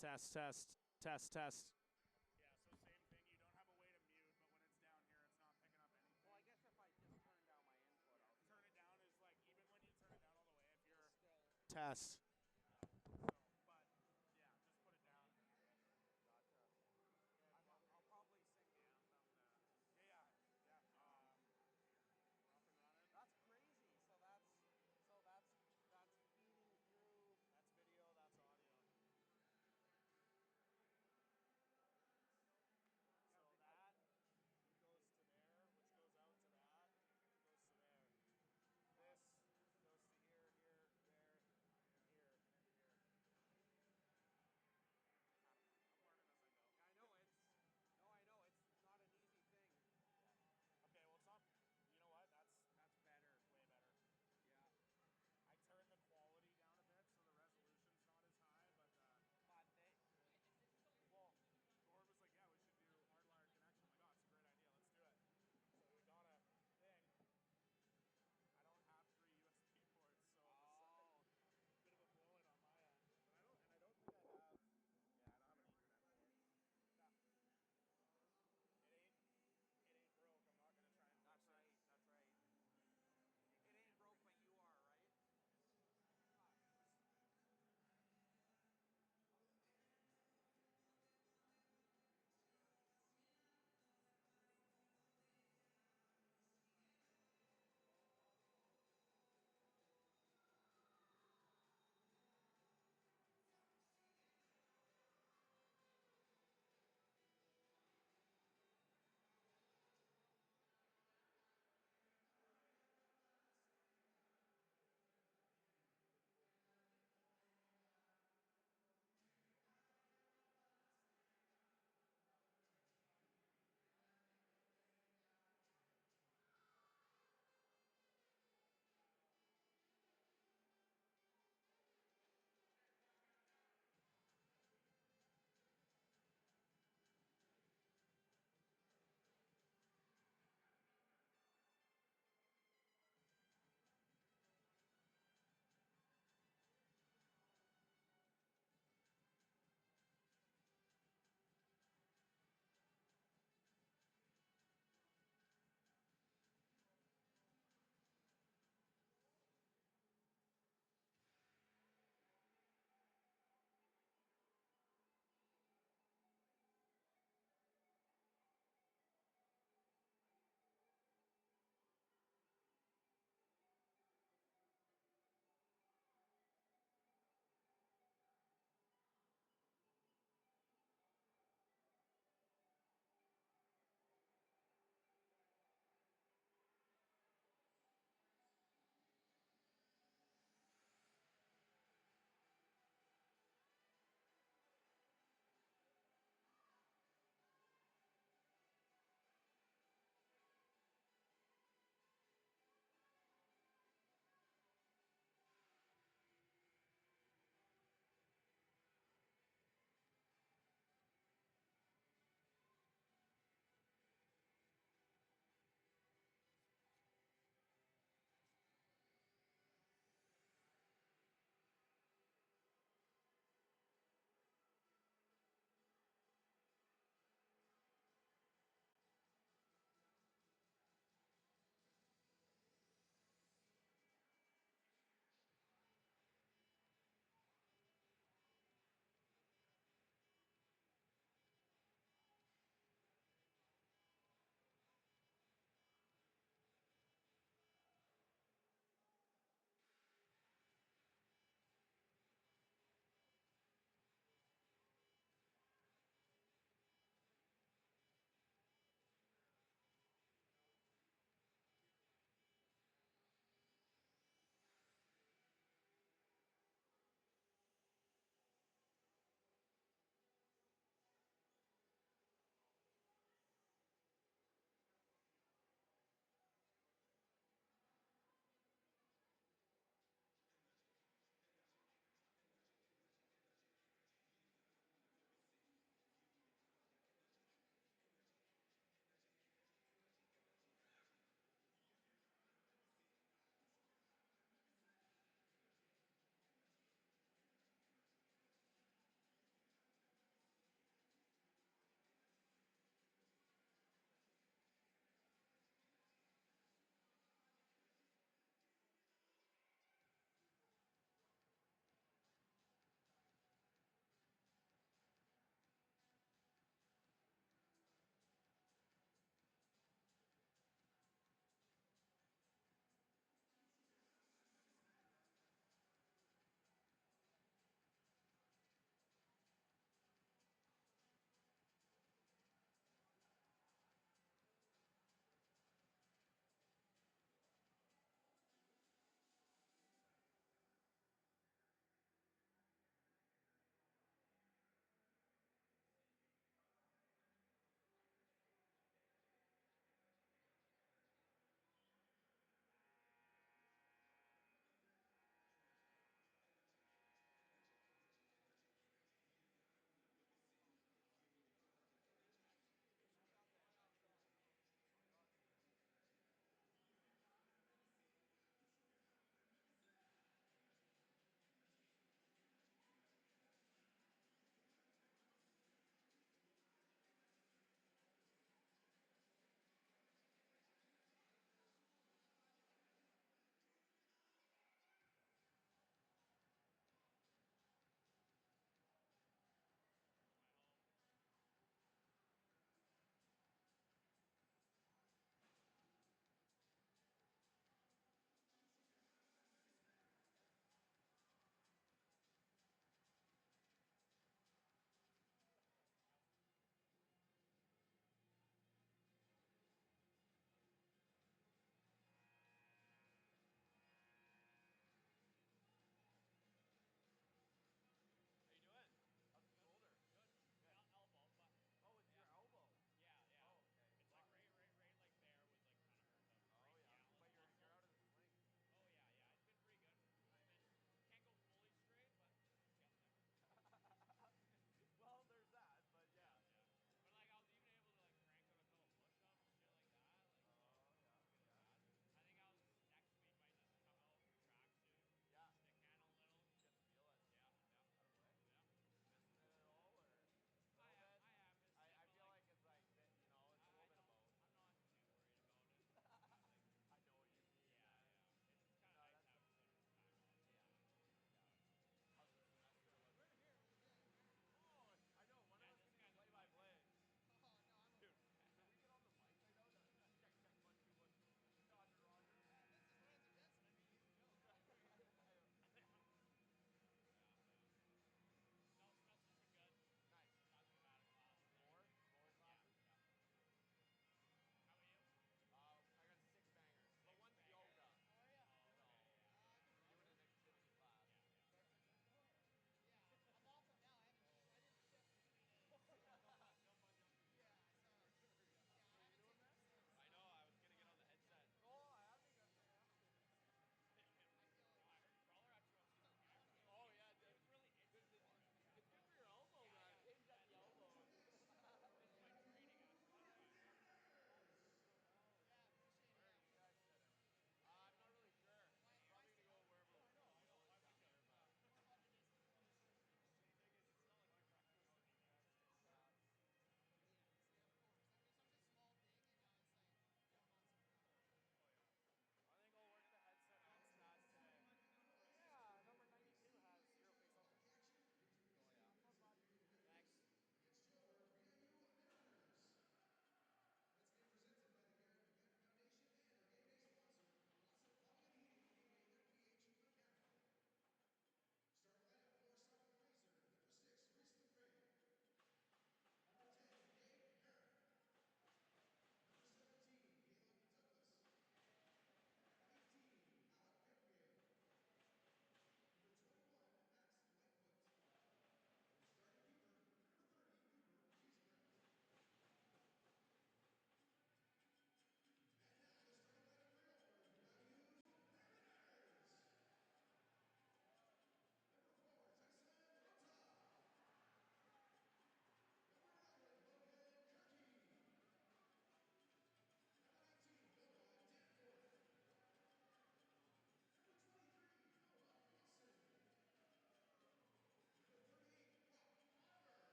Test, test, test, test. Yeah, so same thing. You don't have a way to mute, but when it's down here, it's not picking up anything. Well, I guess if I just turn down my input, I'll turn it down is like, even when you turn it down all the way, if you're Test. so, but yeah, just put it down. Gotcha. I'll probably sing the anthem then. Yeah. Up and running. That's crazy. So that's feeding through. That's video. That's audio. So that goes to there, which goes out to that, goes to there. This goes to here, here, there, here.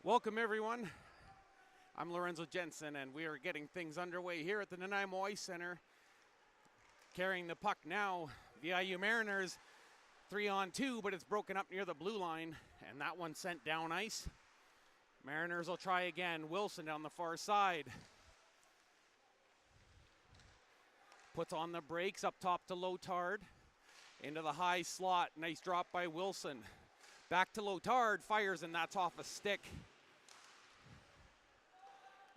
Welcome everyone. I'm Lorenzo Jensen and we are getting things underway here at the Nanaimo Ice Center. Carrying the puck now, VIU Mariners 3-on-2, but it's broken up near the blue line and that one sent down ice. Mariners will try again. Wilson down the far side. Puts on the brakes up top to Lotard. Into the high slot. Nice drop by Wilson. Back to Lotard. Fires and that's off a stick.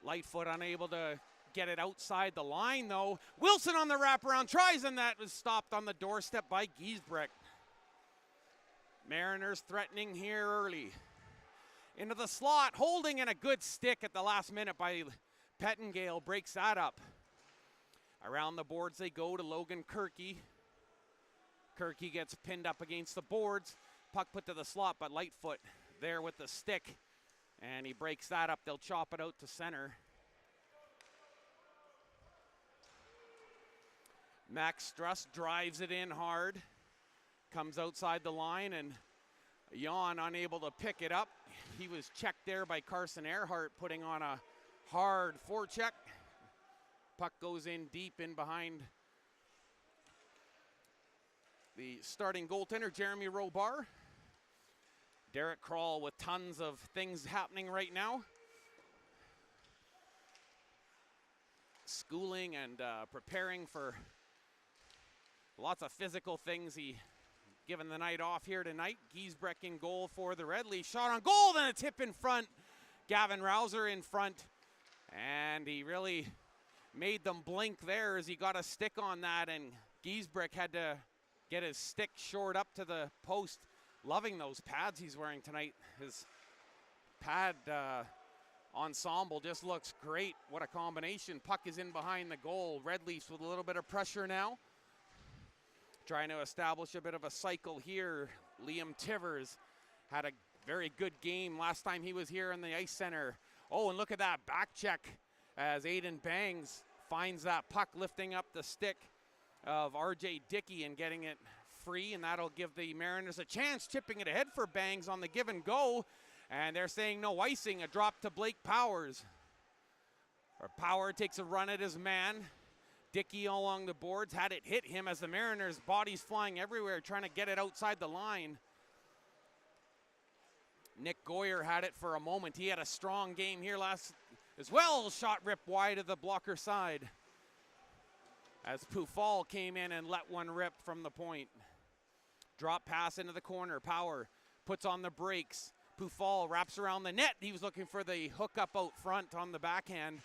Lightfoot unable to get it outside the line though. Wilson on the wraparound tries and that was stopped on the doorstep by Giesbrecht. Mariners threatening here early. Into the slot, holding and a good stick at the last minute by Pettengale breaks that up. Around the boards they go to Logan Kirky. Kirky gets pinned up against the boards. Puck put to the slot, but Lightfoot there with the stick. And he breaks that up. They'll chop it out to center. Max Struss drives it in hard. Comes outside the line and Jan unable to pick it up. He was checked there by Carson Earhart, putting on a hard forecheck. Puck goes in deep in behind the starting goaltender, Jeremy Robar. Derek Kroll with tons of things happening right now. Schooling and preparing for lots of physical things. He given the night off here tonight. Giesbrecht in goal for the Red Leafs. Shot on goal, then a tip in front. Gavin Rouser in front. And he really made them blink there as he got a stick on that. And Giesbrecht had to get his stick shored up to the post. Loving those pads he's wearing tonight. His pad ensemble just looks great. What a combination. Puck is in behind the goal. Red Leafs with a little bit of pressure now. Trying to establish a bit of a cycle here. Liam Tivers had a very good game last time he was here in the Ice Center. Oh, and look at that back check as Aiden Bangs finds that puck, lifting up the stick of RJ Dickey and getting it free, and that'll give the Mariners a chance, chipping it ahead for Bangs on the give and go. And they're saying no icing, a drop to Blake Powers. Power takes a run at his man. Dickey along the boards, had it hit him as the Mariners' bodies flying everywhere, trying to get it outside the line. Nick Goyer had it for a moment. He had a strong game here last as well. Shot ripped wide of the blocker side as Pufal came in and let one rip from the point. Drop pass into the corner. Power puts on the brakes. Pufal wraps around the net. He was looking for the hookup out front on the backhand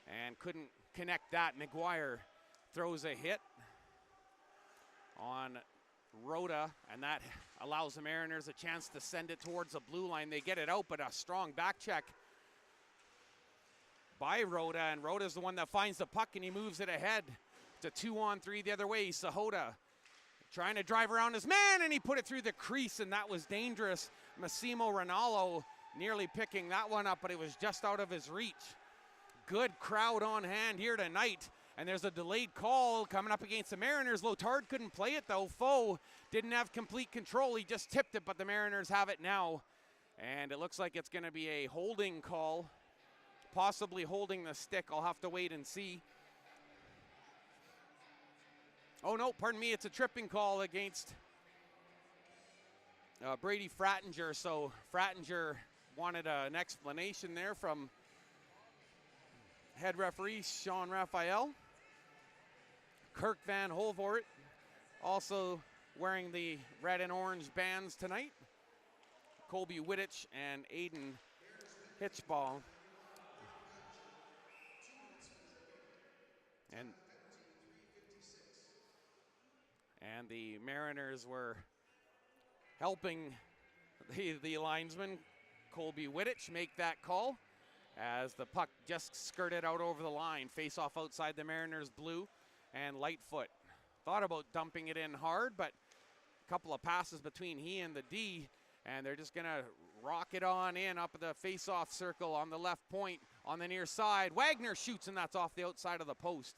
and couldn't connect that. McGuire throws a hit on Rhoda, and that allows the Mariners a chance to send it towards the blue line. They get it out, but a strong back check by Rhoda, and Rhoda's the one that finds the puck, and he moves it ahead to 2-on-3 the other way. Sahota trying to drive around his man, and he put it through the crease, and that was dangerous. Massimo Rinaldo nearly picking that one up, but it was just out of his reach. Good crowd on hand here tonight. And there's a delayed call coming up against the Mariners. Lotard couldn't play it though. Foe didn't have complete control. He just tipped it, but the Mariners have it now. And it looks like it's going to be a holding call. Possibly holding the stick. I'll have to wait and see. Oh no, pardon me. It's a tripping call against Brady Frattinger. So Frattinger wanted an explanation there from head referee Sean Raphael. Kirk Van Holvoort also wearing the red and orange bands tonight. Colby Wittich and Aiden Hitchball. And the Mariners were helping the linesman Colby Wittich make that call as the puck just skirted out over the line. Face off outside the Mariners blue, and Lightfoot thought about dumping it in hard, but a couple of passes between he and the D, and they're just gonna rock it on in up the face-off circle on the left point on the near side. Wagner shoots, and that's off the outside of the post.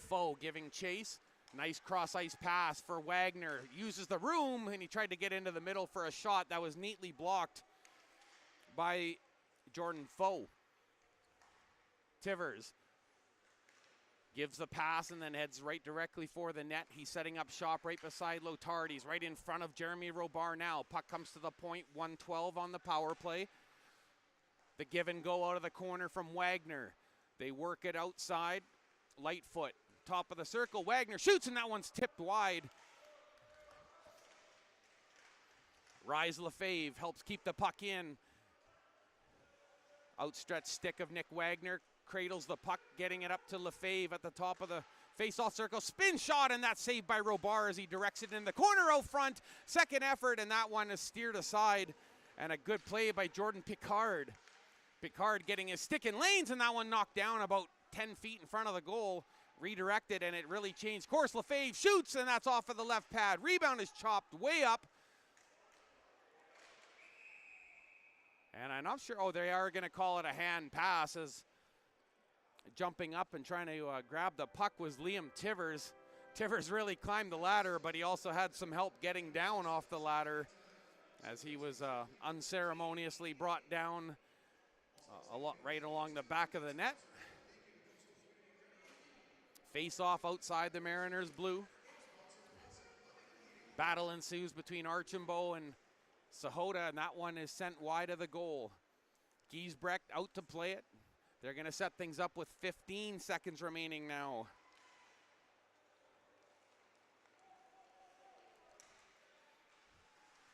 Foe giving chase. Nice cross-ice pass for Wagner. Uses the room, and he tried to get into the middle for a shot that was neatly blocked by Jordan Foe. Tivers gives the pass and then heads right directly for the net. He's setting up shop right beside Lotard. He's right in front of Jeremy Robar now. Puck comes to the point, 1:12 on the power play. The give and go out of the corner from Wagner. They work it outside. Lightfoot, top of the circle. Wagner shoots, and that one's tipped wide. Rise Lefebvre helps keep the puck in. Outstretched stick of Nick Wagner cradles the puck, getting it up to Lefebvre at the top of the face-off circle. Spin shot, and that's saved by Robar as he directs it in the corner out front. Second effort, and that one is steered aside. And a good play by Jordan Picard. Picard getting his stick in lanes, and that one knocked down about 10 feet in front of the goal. Redirected, and it really changed course. Lefebvre shoots, and that's off of the left pad. Rebound is chopped way up. And I'm not sure, they are going to call it a hand pass, as jumping up and trying to grab the puck was Liam Tivers. Tivers really climbed the ladder, but he also had some help getting down off the ladder as he was unceremoniously brought down right along the back of the net. Face off outside the Mariners' blue. Battle ensues between Archambault and Sahota, and that one is sent wide of the goal. Giesbrecht out to play it. They're going to set things up with 15 seconds remaining now.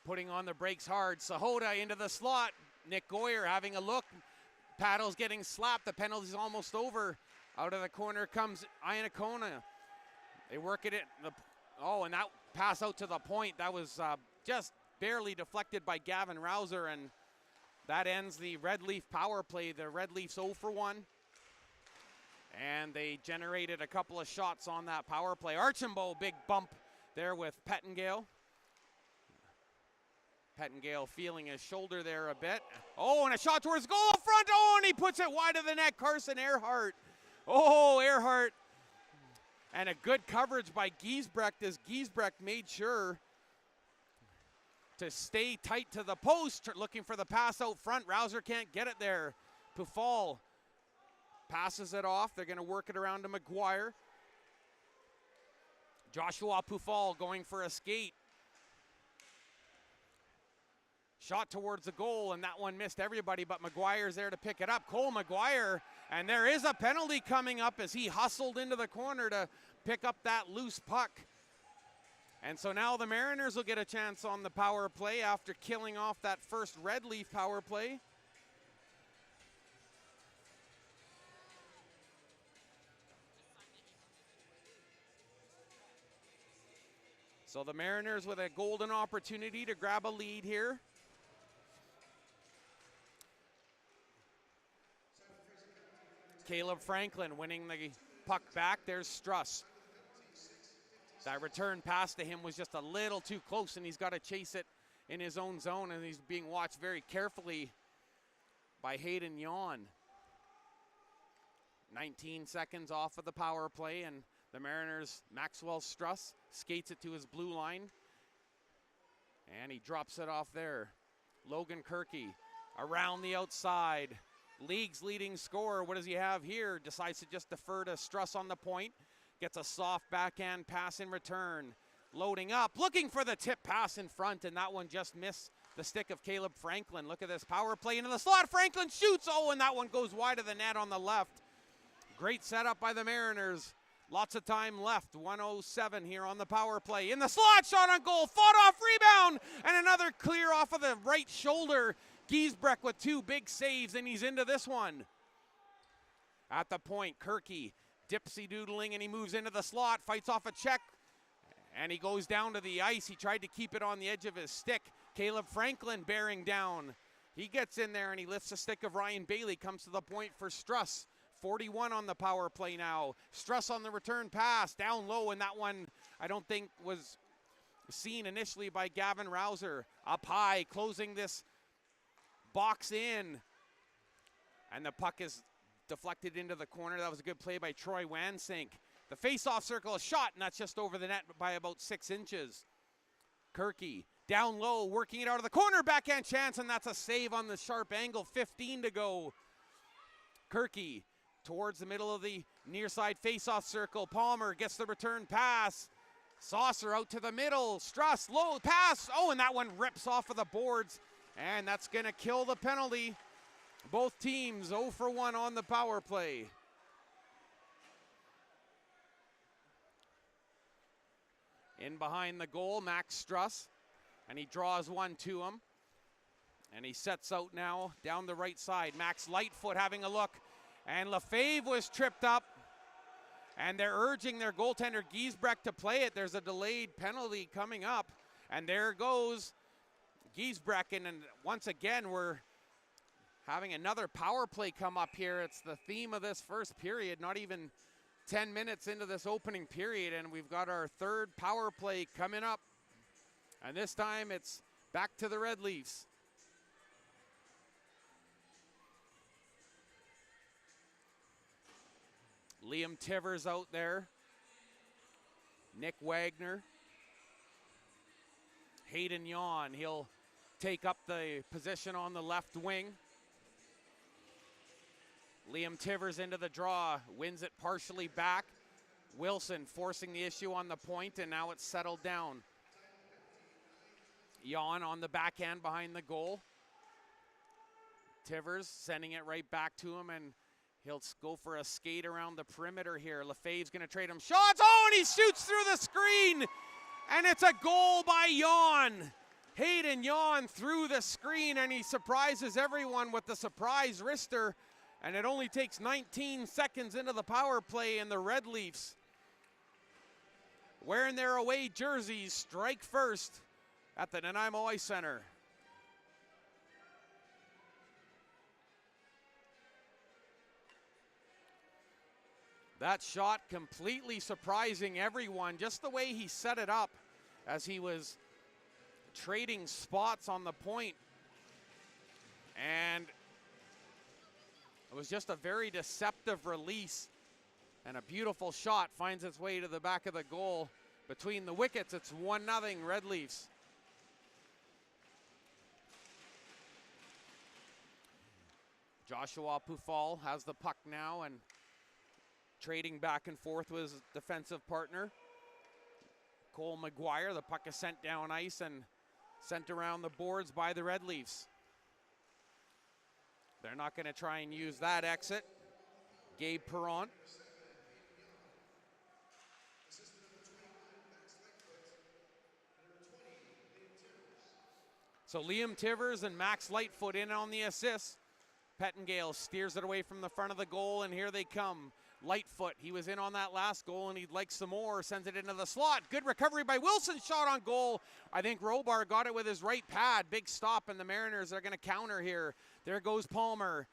Putting on the brakes hard. Sahota into the slot. Nick Goyer having a look. Paddle's getting slapped. The penalty's almost over. Out of the corner comes Iannacona. They work it in. And that pass out to the point. That was just barely deflected by Gavin Rouser, and that ends the Red Leaf power play. The Red Leafs 0 for 1. And they generated a couple of shots on that power play. Archambault, big bump there with Pettengale. Pettengale feeling his shoulder there a bit. And a shot towards goal up front. And he puts it wide of the net. Carson Earhart. Earhart. And a good coverage by Giesbrecht, as Giesbrecht made sure to stay tight to the post, looking for the pass out front. Rouser can't get it there. Pufal passes it off. They're going to work it around to McGuire. Joshua Pufal going for a skate. Shot towards the goal, and that one missed everybody, but McGuire's there to pick it up. Cole McGuire, and there is a penalty coming up as he hustled into the corner to pick up that loose puck. And so now the Mariners will get a chance on the power play after killing off that first Red Leaf power play. So the Mariners with a golden opportunity to grab a lead here. Caleb Franklin winning the puck back. There's Struss. That return pass to him was just a little too close, and he's got to chase it in his own zone, and he's being watched very carefully by Hayden Yawn. 19 seconds off of the power play, and the Mariners' Maxwell Struss skates it to his blue line, and he drops it off there. Logan Kirky around the outside. League's leading scorer, what does he have here? Decides to just defer to Struss on the point. Gets a soft backhand pass in return. Loading up, looking for the tip pass in front, and that one just missed the stick of Caleb Franklin. Look at this power play into the slot. Franklin shoots, and that one goes wide of the net on the left. Great setup by the Mariners. Lots of time left. 1:07 here on the power play. In the slot, shot on goal, fought off, rebound, and another clear off of the right shoulder. Giesbrecht with two big saves, and he's into this one. At the point, Kirky dipsy doodling, and he moves into the slot, fights off a check, and he goes down to the ice. He tried to keep it on the edge of his stick. Caleb Franklin bearing down. He gets in there, and he lifts the stick of Ryan Bailey, comes to the point for Struss. 41 on the power play now. Struss on the return pass, down low, and that one I don't think was seen initially by Gavin Rouser. Up high, closing this box in, and the puck is deflected into the corner. That was a good play by Troy Wansink. The face-off circle is shot, and that's just over the net by about 6 inches. Kirky Down low, working it out of the corner, backhand chance, and that's a save on the sharp angle. 15 to go. Kirky towards the middle of the near side face-off circle. Palmer gets the return pass. Saucer out to the middle. Struss, low pass. Oh, and that one rips off of the boards. And that's going to kill the penalty. Both teams 0 for 1 on the power play. In behind the goal, Max Struss. And he draws one to him. And he sets out now down the right side. Max Lightfoot having a look. And Lefebvre was tripped up. And they're urging their goaltender Giesbrecht to play it. There's a delayed penalty coming up. And there goes Giesbrecht. And once again, we're having another power play come up here. It's the theme of this first period. Not even 10 minutes into this opening period. And we've got our third power play coming up. And this time it's back to the Red Leafs. Liam Tivers out there. Nick Wagner. Hayden Yawn, he'll take up the position on the left wing. Liam Tivers into the draw, wins it partially back. Wilson forcing the issue on the point, and now it's settled down. Yawn on the backhand behind the goal. Tivers sending it right back to him, and he'll go for a skate around the perimeter here. Lefebvre's going to trade him shots. Oh, and he shoots through the screen, and it's a goal by Yawn. Hayden Yawn through the screen, and he surprises everyone with the surprise wrister, and it only takes 19 seconds into the power play, and the Red Leafs, wearing their away jerseys, strike first at the Nanaimo Ice Center. That shot completely surprising everyone, just the way he set it up as he was trading spots on the point. And it was just a very deceptive release, and a beautiful shot finds its way to the back of the goal. Between the wickets, it's 1-0 Red Leafs. Joshua Pufal has the puck now and trading back and forth with his defensive partner. Cole McGuire, the puck is sent down ice and sent around the boards by the Red Leafs. They're not going to try and use that exit. Gabe Perron. So Liam Tivers and Max Lightfoot in on the assist. Pettengale steers it away from the front of the goal, and here they come. Lightfoot, he was in on that last goal, and he'd like some more. Sends it into the slot. Good recovery by Wilson. Shot on goal. I think Robar got it with his right pad. Big stop, and the Mariners are going to counter here. There goes Palmer.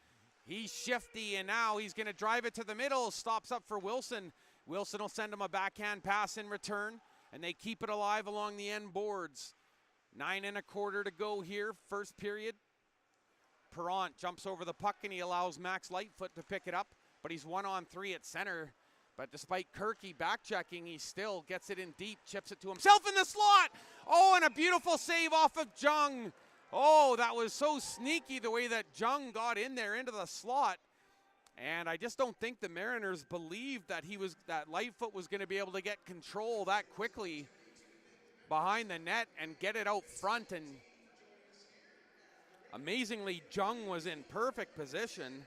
He's shifty, and now he's going to drive it to the middle. Stops up for Wilson. Wilson will send him a backhand pass in return, and they keep it alive along the end boards. 9 1/4 to go here, first period. Perron jumps over the puck, and he allows Max Lightfoot to pick it up, but he's 1-on-3 at center. But despite Kirky back-checking, he still gets it in deep, chips it to himself in the slot. Oh, and a beautiful save off of Jung. Oh, that was so sneaky the way that Jung got in there into the slot. And I just don't think the Mariners believed that Lightfoot was going to be able to get control that quickly behind the net and get it out front. And amazingly, Jung was in perfect position.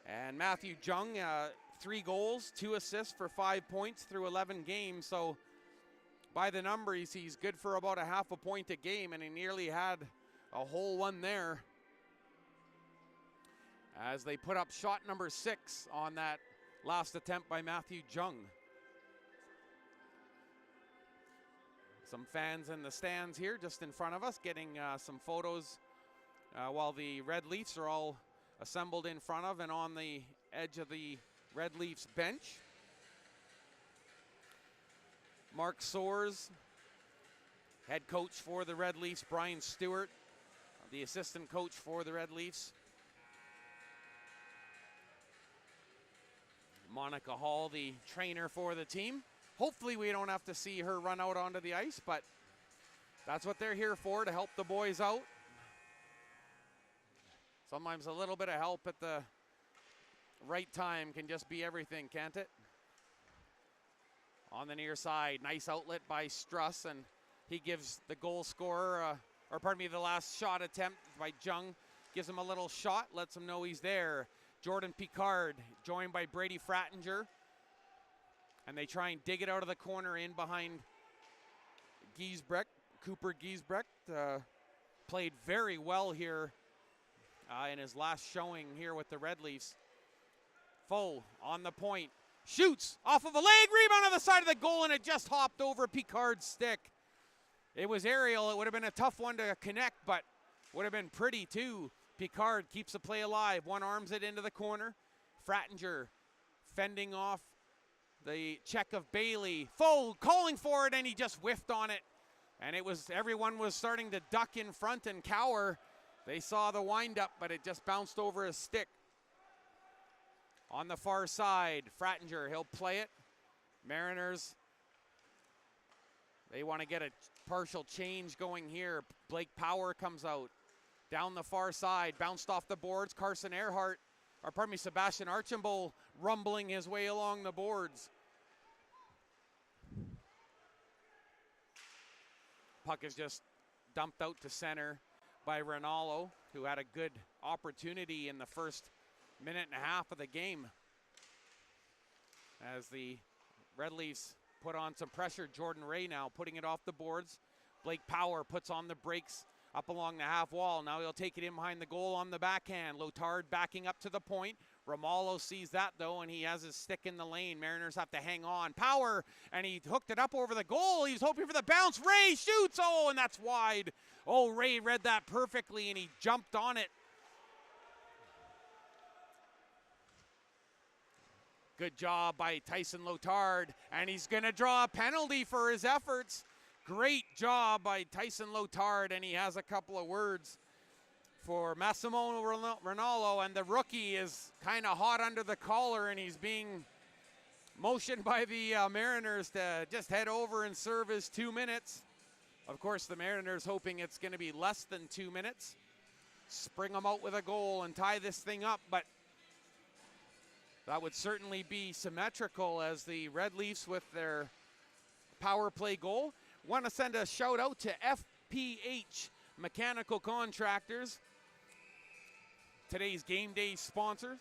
And Matthew Jung, 3 goals, 2 assists for 5 points through 11 games. So by the numbers, he's good for about a half a point a game, and he nearly had a whole one there. As they put up shot number 6 on that last attempt by Matthew Jung. Some fans in the stands here just in front of us getting some photos while the Red Leafs are all assembled in front of and on the edge of the Red Leafs bench. Mark Soers, head coach for the Red Leafs. Brian Stewart, the assistant coach for the Red Leafs. Monica Hall, the trainer for the team. Hopefully we don't have to see her run out onto the ice, but That's what they're here for, to help the boys out. Sometimes a little bit of help at the right time can just be everything, can't it? On the near side, nice outlet by Struss, and he gives the goal scorer, the last shot attempt by Jung, gives him a little shot, lets him know he's there. Jordan Picard, joined by Brady Frattinger, and they try and dig it out of the corner in behind Giesbrecht. Cooper Giesbrecht played very well here in his last showing here with the Red Leafs. Foe on the point, shoots off of a leg, rebound on the side of the goal, and it just hopped over Picard's stick. It was aerial. It would have been a tough one to connect, but would have been pretty too. Picard keeps the play alive. One arms it into the corner. Frattinger fending off the check of Bailey. Foe calling for it, and he just whiffed on it. And everyone was starting to duck in front and cower. They saw the windup, but it just bounced over his stick. On the far side, Frattinger, he'll play it. Mariners, they want to get a partial change going here. Blake Power comes out. Down the far side, bounced off the boards. Sebastian Archambault rumbling his way along the boards. Puck is just dumped out to center by Rinaldo, who had a good opportunity in the first minute and a half of the game. As the Red Leafs put on some pressure, Jordan Ray now putting it off the boards. Blake Power puts on the brakes up along the half wall. Now he'll take it in behind the goal on the backhand. Lotard backing up to the point. Ramallo sees that though, and he has his stick in the lane. Mariners have to hang on. Power, and he hooked it up over the goal. He's hoping for the bounce. Ray shoots, and that's wide. Oh, Ray read that perfectly, and he jumped on it. Good job by Tyson Lotard, and he's going to draw a penalty for his efforts. Great job by Tyson Lotard, and he has a couple of words for Massimo Rinaldo, and the rookie is kind of hot under the collar, and he's being motioned by the Mariners to just head over and serve his 2 minutes. Of course, the Mariners hoping it's going to be less than 2 minutes. Spring them out with a goal and tie this thing up, but that would certainly be symmetrical as the Red Leafs with their power play goal. Want to send a shout out to FPH Mechanical Contractors, today's game day sponsor.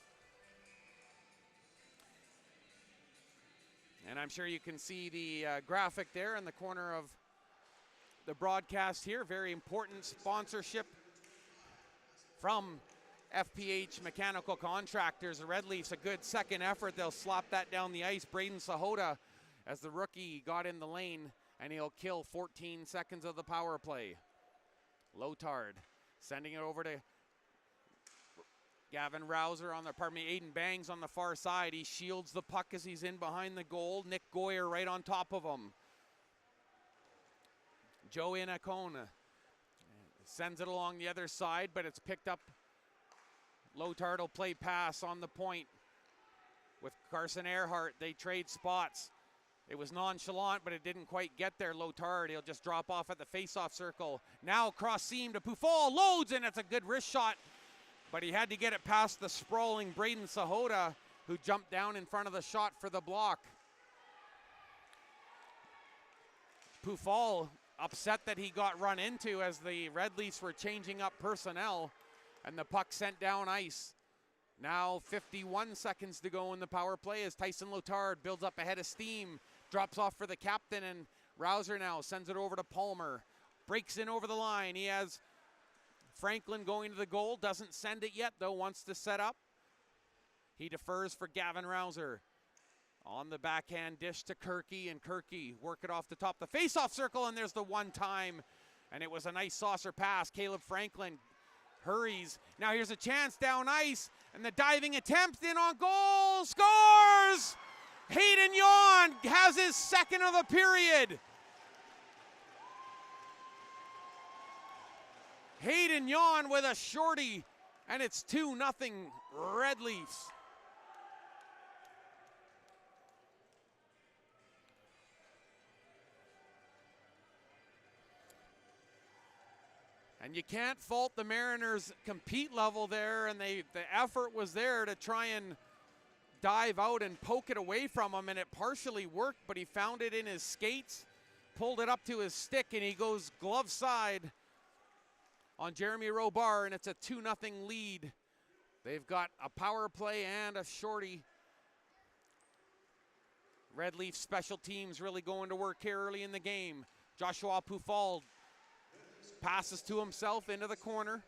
And I'm sure you can see the graphic there in the corner of the broadcast here. Very important sponsorship from FPH Mechanical Contractors. The Red Leafs, a good second effort. They'll slop that down the ice. Braden Sahota, as the rookie, got in the lane, and he'll kill 14 seconds of the power play. Lotard sending it over to Gavin Rouser on the, Aiden Bangs on the far side. He shields the puck as he's in behind the goal. Nick Goyer right on top of him. Joe Inacona sends it along the other side, but it's picked up. Lotard will play pass on the point with Carson Earhart. They trade spots. It was nonchalant, but it didn't quite get there. Lotard, he'll just drop off at the face-off circle. Now cross seam to Pufol, loads, and it's a good wrist shot. But he had to get it past the sprawling Braden Sahota, who jumped down in front of the shot for the block. Pufol upset that he got run into as the Red Leafs were changing up personnel, and the puck sent down ice. Now 51 seconds to go in the power play as Tyson Lotard builds up a head of steam, drops off for the captain, and Rouser now sends it over to Palmer. Breaks in over the line. He has Franklin going to the goal, doesn't send it yet though, wants to set up. He defers for Gavin Rouser. On the backhand dish to Kirky, and Kirky work it off the top, the face-off circle, and there's the one time, and it was a nice saucer pass. Caleb Franklin hurries. Now here's a chance down ice, and the diving attempt in on goal, scores! Hayden Yawn has his second of the period. Hayden Yawn with a shorty, and it's 2-0 Red Leafs. And you can't fault the Mariners' compete level there, and the effort was there to try and dive out and poke it away from him, and it partially worked, but he found it in his skates, pulled it up to his stick, and he goes glove side on Jeremy Robar, and it's a 2-0 lead. They've got a power play and a shorty. Red Leaf special teams really going to work here early in the game. Joshua Pufal passes to himself into the corner.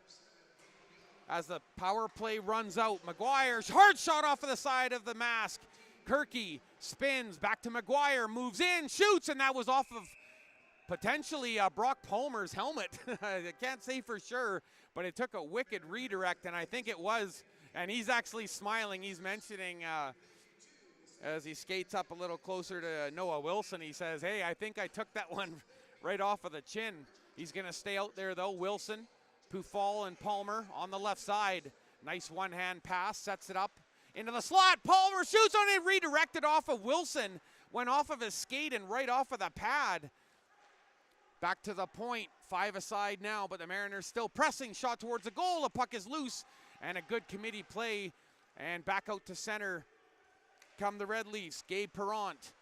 As the power play runs out, McGuire's hard shot off of the side of the mask. Kirky spins back to McGuire, moves in, shoots, and that was off of potentially Brock Palmer's helmet. I can't say for sure, but it took a wicked redirect, and I think it was. And he's actually smiling. He's mentioning as he skates up a little closer to Noah Wilson, he says, hey, I think I took that one right off of the chin. He's going to stay out there, though. Wilson, Pufal, and Palmer on the left side. Nice one-hand pass, sets it up into the slot. Palmer shoots on it, redirected off of Wilson. Went off of his skate and right off of the pad. Back to the point, 5 aside now, but the Mariners still pressing. Shot towards the goal, the puck is loose, and a good committee play. And back out to center come the Red Leafs. Gabe Perrant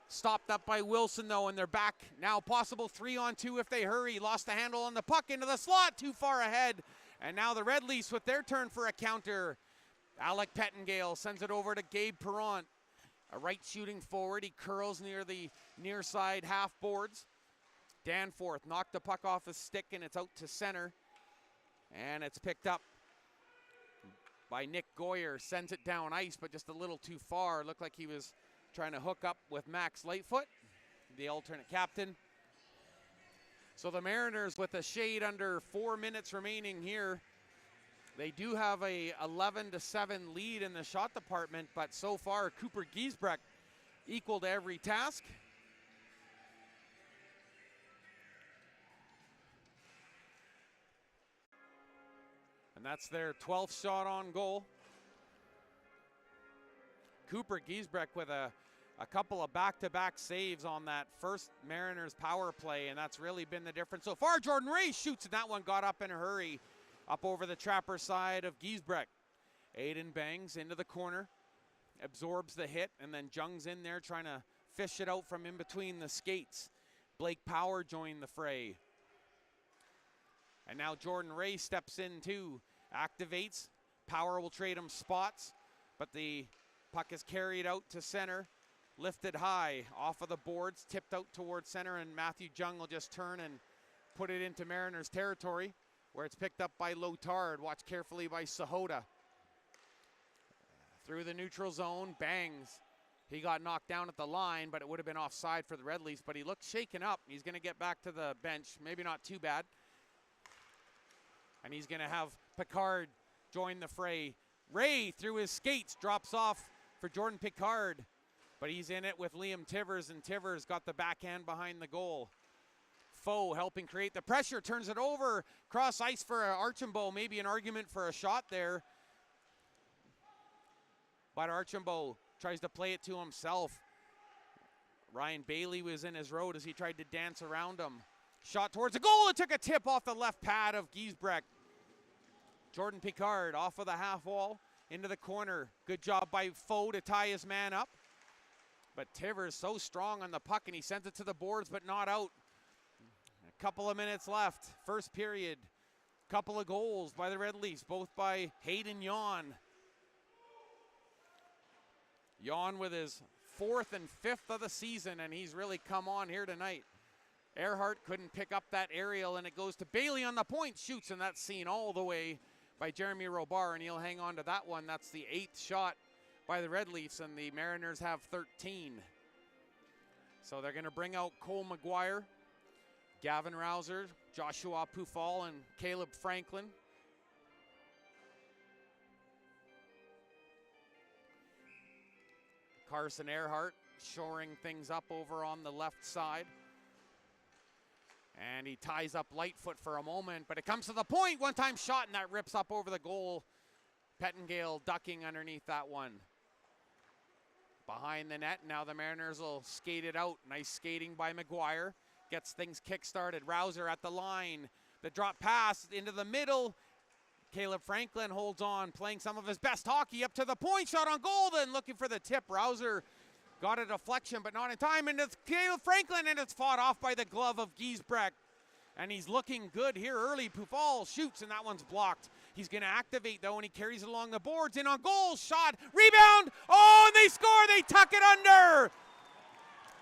stopped up by Wilson, though, and they're back now. Possible 3-on-2 if they hurry. Lost the handle on the puck into the slot, too far ahead. And now the Red Leafs with their turn for a counter. Alec Pettengale sends it over to Gabe Perrant. A right shooting forward. He curls near the near side half boards. Danforth knocked the puck off his stick, and it's out to center. And it's picked up by Nick Goyer. Sends it down ice, but just a little too far. Looked like he was trying to hook up with Max Lightfoot, the alternate captain. So the Mariners with a shade under 4 minutes remaining here. They do have a 11-7 lead in the shot department, but so far Cooper Giesbrecht equaled every task. And that's their 12th shot on goal. Cooper Giesbrecht with a couple of back-to-back saves on that first Mariners power play, and that's really been the difference so far. Jordan Ray shoots, and that one got up in a hurry up over the trapper side of Giesbrecht. Aiden bangs into the corner, absorbs the hit, and then Jung's in there trying to fish it out from in between the skates. Blake Power joined the fray. And now Jordan Ray steps in too, activates. Power will trade him spots, but the puck is carried out to center, lifted high off of the boards, tipped out towards center, and Matthew Jung will just turn and put it into Mariners territory, where it's picked up by Lotard, watched carefully by Sahota. Through the neutral zone, bangs. He got knocked down at the line, but it would have been offside for the Red Leafs, but he looked shaken up. He's going to get back to the bench, maybe not too bad. And he's going to have Picard join the fray. Ray, through his skates, drops off for Jordan Picard, but he's in it with Liam Tivers, and Tivers got the backhand behind the goal. Foe helping create the pressure, turns it over, cross ice for Archambault, maybe an argument for a shot there. But Archambault tries to play it to himself. Ryan Bailey was in his road as he tried to dance around him. Shot towards the goal, it took a tip off the left pad of Giesbrecht. Jordan Picard off of the half wall into the corner. Good job by Foe to tie his man up. But Tivers so strong on the puck, and he sends it to the boards, but not out. A couple of minutes left, first period. Couple of goals by the Red Leafs, both by Hayden Yawn. Yawn with his 4th and 5th of the season, and he's really come on here tonight. Earhart couldn't pick up that aerial, and it goes to Bailey on the point, shoots, and that's seen all the way by Jeremy Robar, and he'll hang on to that one. That's the 8th shot by the Red Leafs, and the Mariners have 13. So they're going to bring out Cole McGuire, Gavin Rouser, Joshua Pufal, and Caleb Franklin. Carson Earhart shoring things up over on the left side. And he ties up Lightfoot for a moment, but it comes to the point, one-time shot, and that rips up over the goal. Pettengale ducking underneath that one. Behind the net, now the Mariners will skate it out. Nice skating by McGuire. Gets things kick-started. Rouser at the line. The drop pass into the middle. Caleb Franklin holds on, playing some of his best hockey up to the point. Shot on goal, then looking for the tip. Rouser got a deflection, but not in time. And it's Caleb Franklin, and it's fought off by the glove of Giesbrecht. And he's looking good here early. Pufal shoots, and that one's blocked. He's going to activate, though, and he carries it along the boards. In on goal, shot, rebound. Oh, and they score. They tuck it under.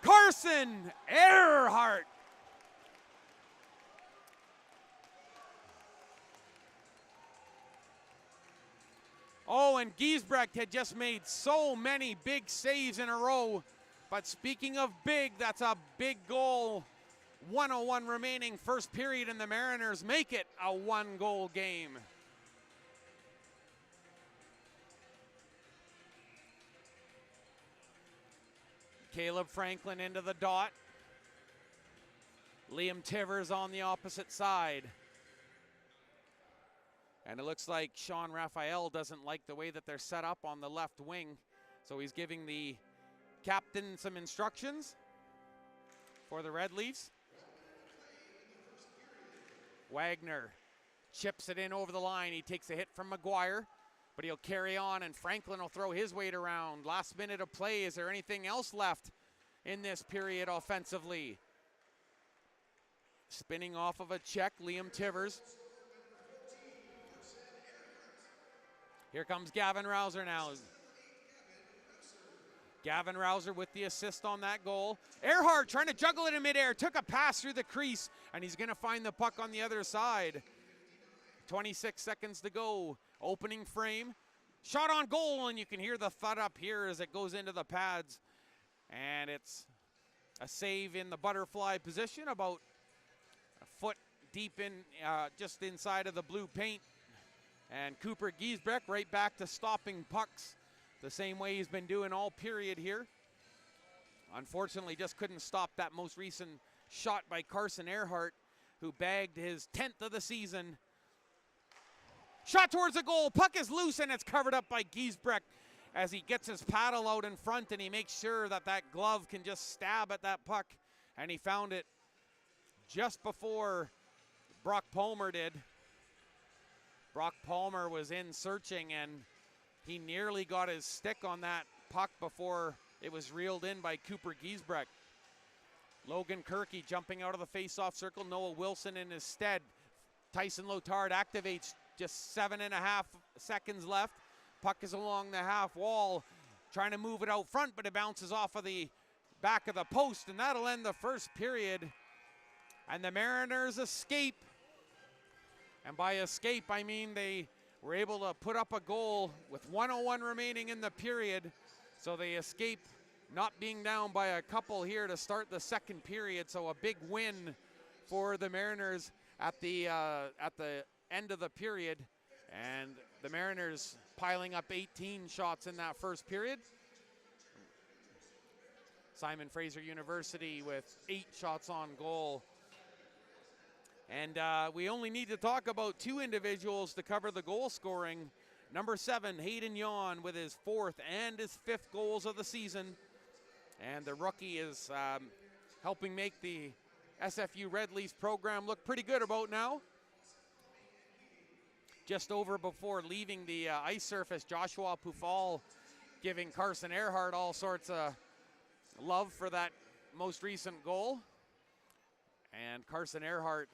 Carson Earhart. Oh, and Giesbrecht had just made so many big saves in a row. But speaking of big, that's a big goal. 1:01 remaining, first period, and the Mariners make it a one-goal game. Caleb Franklin into the dot. Liam Tivers on the opposite side. And it looks like Sean Raphael doesn't like the way that they're set up on the left wing. So he's giving the captain some instructions for the Red Leafs. Wagner chips it in over the line. He takes a hit from McGuire, but he'll carry on, and Franklin will throw his weight around. Last minute of play. Is there anything else left in this period offensively? Spinning off of a check, Liam Tivers. Here comes Gavin Rouser now. Gavin Rouser with the assist on that goal. Earhart trying to juggle it in midair. Took a pass through the crease, and he's going to find the puck on the other side. 26 seconds to go. Opening frame. Shot on goal, and you can hear the thud up here as it goes into the pads. And it's a save in the butterfly position, about a foot deep in, just inside of the blue paint. And Cooper Giesbrecht right back to stopping pucks the same way he's been doing all period here. Unfortunately, just couldn't stop that most recent shot by Carson Earhart, who bagged his 10th of the season. Shot towards the goal. Puck is loose, and it's covered up by Giesbrecht as he gets his paddle out in front, and he makes sure that that glove can just stab at that puck. And he found it just before Brock Palmer did. Brock Palmer was in searching, and he nearly got his stick on that puck before it was reeled in by Cooper Giesbrecht. Logan Kirky jumping out of the face-off circle. Noah Wilson in his stead. Tyson Lotard activates, just 7.5 seconds left. Puck is along the half wall, trying to move it out front, but it bounces off of the back of the post, and that'll end the first period. And the Mariners escape. And by escape, I mean they were able to put up a goal with 1:01 remaining in the period. So they escape not being down by a couple here to start the second period. So a big win for the Mariners at the end of the period. And the Mariners piling up 18 shots in that first period. Simon Fraser University with 8 shots on goal. And we only need to talk about 2 individuals to cover the goal scoring. Number 7, Hayden Yawn with his 4th and his 5th goals of the season. And the rookie is helping make the SFU Red Leafs program look pretty good about now. Just over before leaving the ice surface, Joshua Pufal giving Carson Earhart all sorts of love for that most recent goal. And Carson Earhart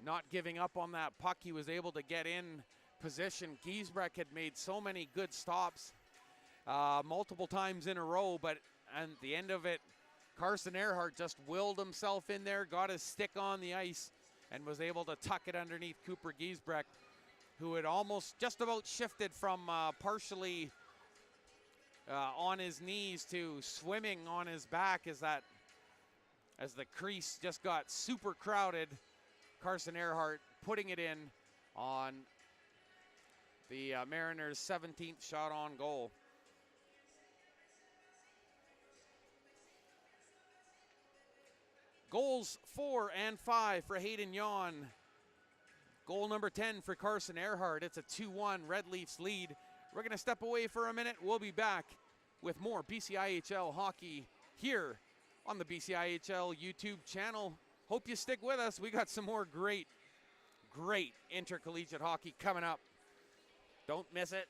not giving up on that puck. He was able to get in position. Giesbrecht had made so many good stops multiple times in a row, but at the end of it, Carson Earhart just willed himself in there, got his stick on the ice, and was able to tuck it underneath Cooper Giesbrecht, who had almost just about shifted from partially on his knees to swimming on his back as the crease just got super crowded. Carson Earhart putting it in on the Mariners' 17th shot on goal. Goals 4 and 5 for Hayden Yawn. Goal number 10 for Carson Earhart. It's a 2-1 Red Leafs lead. We're going to step away for a minute. We'll be back with more BCIHL hockey here on the BCIHL YouTube channel. Hope you stick with us. We got some more great great intercollegiate hockey coming up. Don't miss it.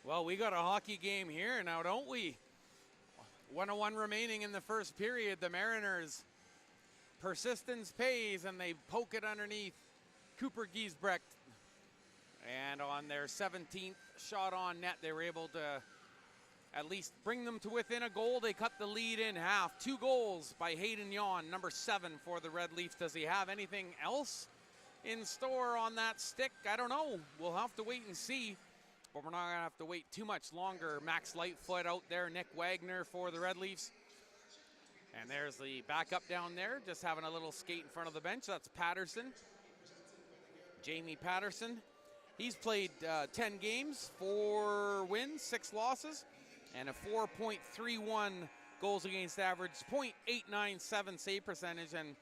Well, we got a hockey game here now, don't we? 1:01 remaining in the first period. The Mariners, persistence pays, and they poke it underneath Cooper Giesbrecht. And on their 17th shot on net, they were able to at least bring them to within a goal. They cut the lead in half. 2 goals by Hayden Yawn, number 7 for the Red Leafs. Does he have anything else in store on that stick? I don't know. We'll have to wait and see. But we're not going to have to wait too much longer. Max Lightfoot out there, Nick Wagner for the Red Leafs. And there's the backup down there, just having a little skate in front of the bench. That's Patterson, Jamie Patterson. He's played 10 games, 4 wins, 6 losses, and a 4.31 goals against average, .897 save percentage. And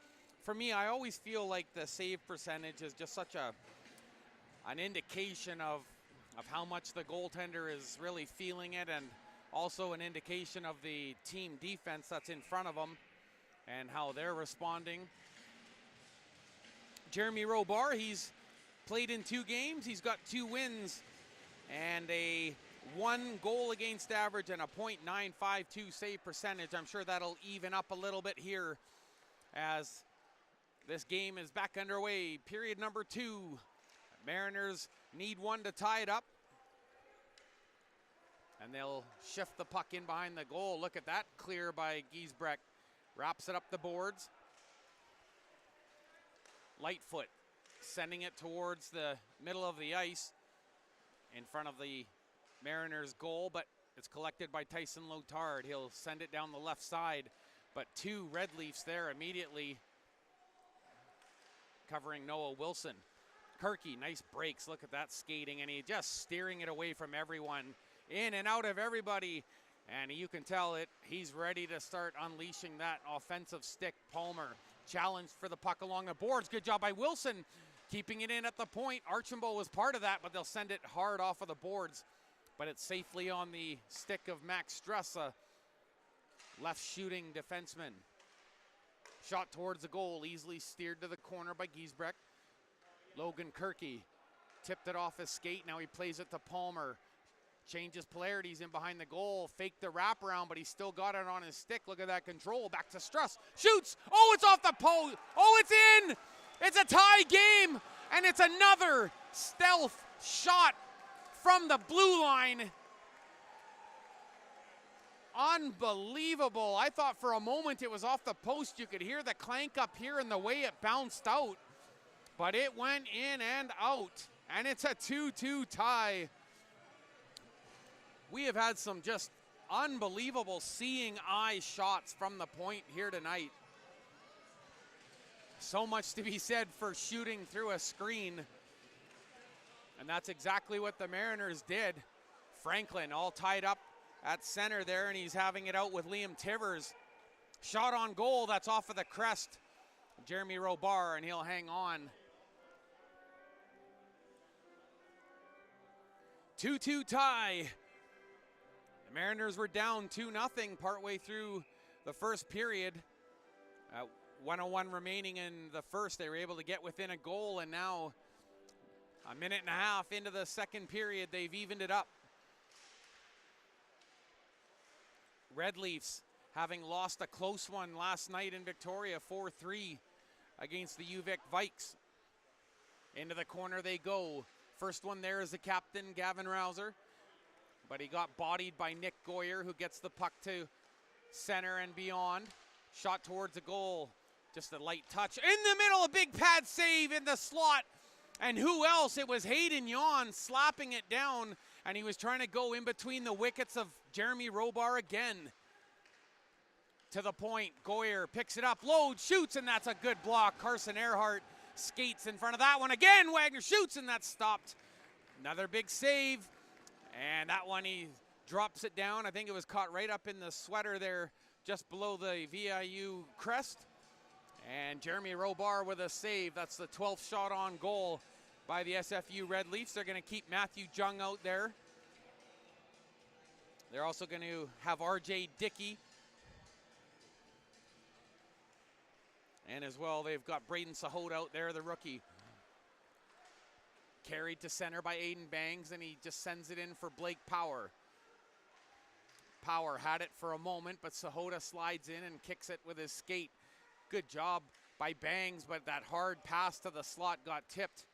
for me, I always feel like the save percentage is just such an indication of how much the goaltender is really feeling it, and also an indication of the team defense that's in front of them and how they're responding. Jeremy Robar, he's played in 2 games. He's got 2 wins and a 1 goal against average and a .952 save percentage. I'm sure that'll even up a little bit here as this game is back underway. Period number 2. Mariners need 1 to tie it up. And they'll shift the puck in behind the goal. Look at that clear by Giesbrecht. Wraps it up the boards. Lightfoot sending it towards the middle of the ice in front of the Mariners goal, but it's collected by Tyson Lotard. He'll send it down the left side, but 2 Red Leafs there immediately covering Noah Wilson. Kirky, nice breaks. Look at that skating, and he just steering it away from everyone, in and out of everybody, and you can tell he's ready to start unleashing that offensive stick. Palmer challenged for the puck along the boards. Good job by Wilson keeping it in at the point. Archambault was part of that, but they'll send it hard off of the boards, but it's safely on the stick of Max Struss, a left shooting defenseman. Shot towards the goal, easily steered to the corner by Giesbrecht. Logan Kirky tipped it off his skate. Now he plays it to Palmer. Changes polarities in behind the goal. Faked the wraparound, but he still got it on his stick. Look at that control. Back to Struss. Shoots. Oh, it's off the post. Oh, it's in. It's a tie game, and it's another stealth shot from the blue line. Unbelievable. I thought for a moment it was off the post. You could hear the clank up here and the way it bounced out, but it went in and out, and it's a 2-2 tie. We have had some just unbelievable seeing eye shots from the point here tonight. So much to be said for shooting through a screen. And that's exactly what the Mariners did. Franklin all tied up at center there, and he's having it out with Liam Tivers. Shot on goal, that's off of the crest. Jeremy Robar, and he'll hang on. 2-2 tie. The Mariners were down 2-0 partway through the first period. 1:01 remaining in the first. They were able to get within a goal, and now a minute and a half into the second period, they've evened it up. Red Leafs having lost a close one last night in Victoria, 4-3 against the UVic Vikes. Into the corner they go. First one there is the captain, Gavin Rouser, but he got bodied by Nick Goyer, who gets the puck to center and beyond. Shot towards the goal, just a light touch. In the middle, a big pad save in the slot. And who else? It was Hayden Yawn slapping it down, and he was trying to go in between the wickets of Jeremy Robar again. To the point, Goyer picks it up, loads, shoots, and that's a good block. Carson Earhart skates in front of that one again. Wagner shoots, and that's stopped. Another big save, and that one he drops it down. I think it was caught right up in the sweater there, just below the VIU crest. And Jeremy Robar with a save. That's the 12th shot on goal by the SFU Red Leafs. They're going to keep Matthew Jung out there. They're also going to have RJ Dickey. And as well, they've got Braden Sahot out there, the rookie. Carried to center by Aiden Bangs, and he just sends it in for Blake Power. Power had it for a moment, but Sahota slides in and kicks it with his skate. Good job by Bangs, but that hard pass to the slot got tipped.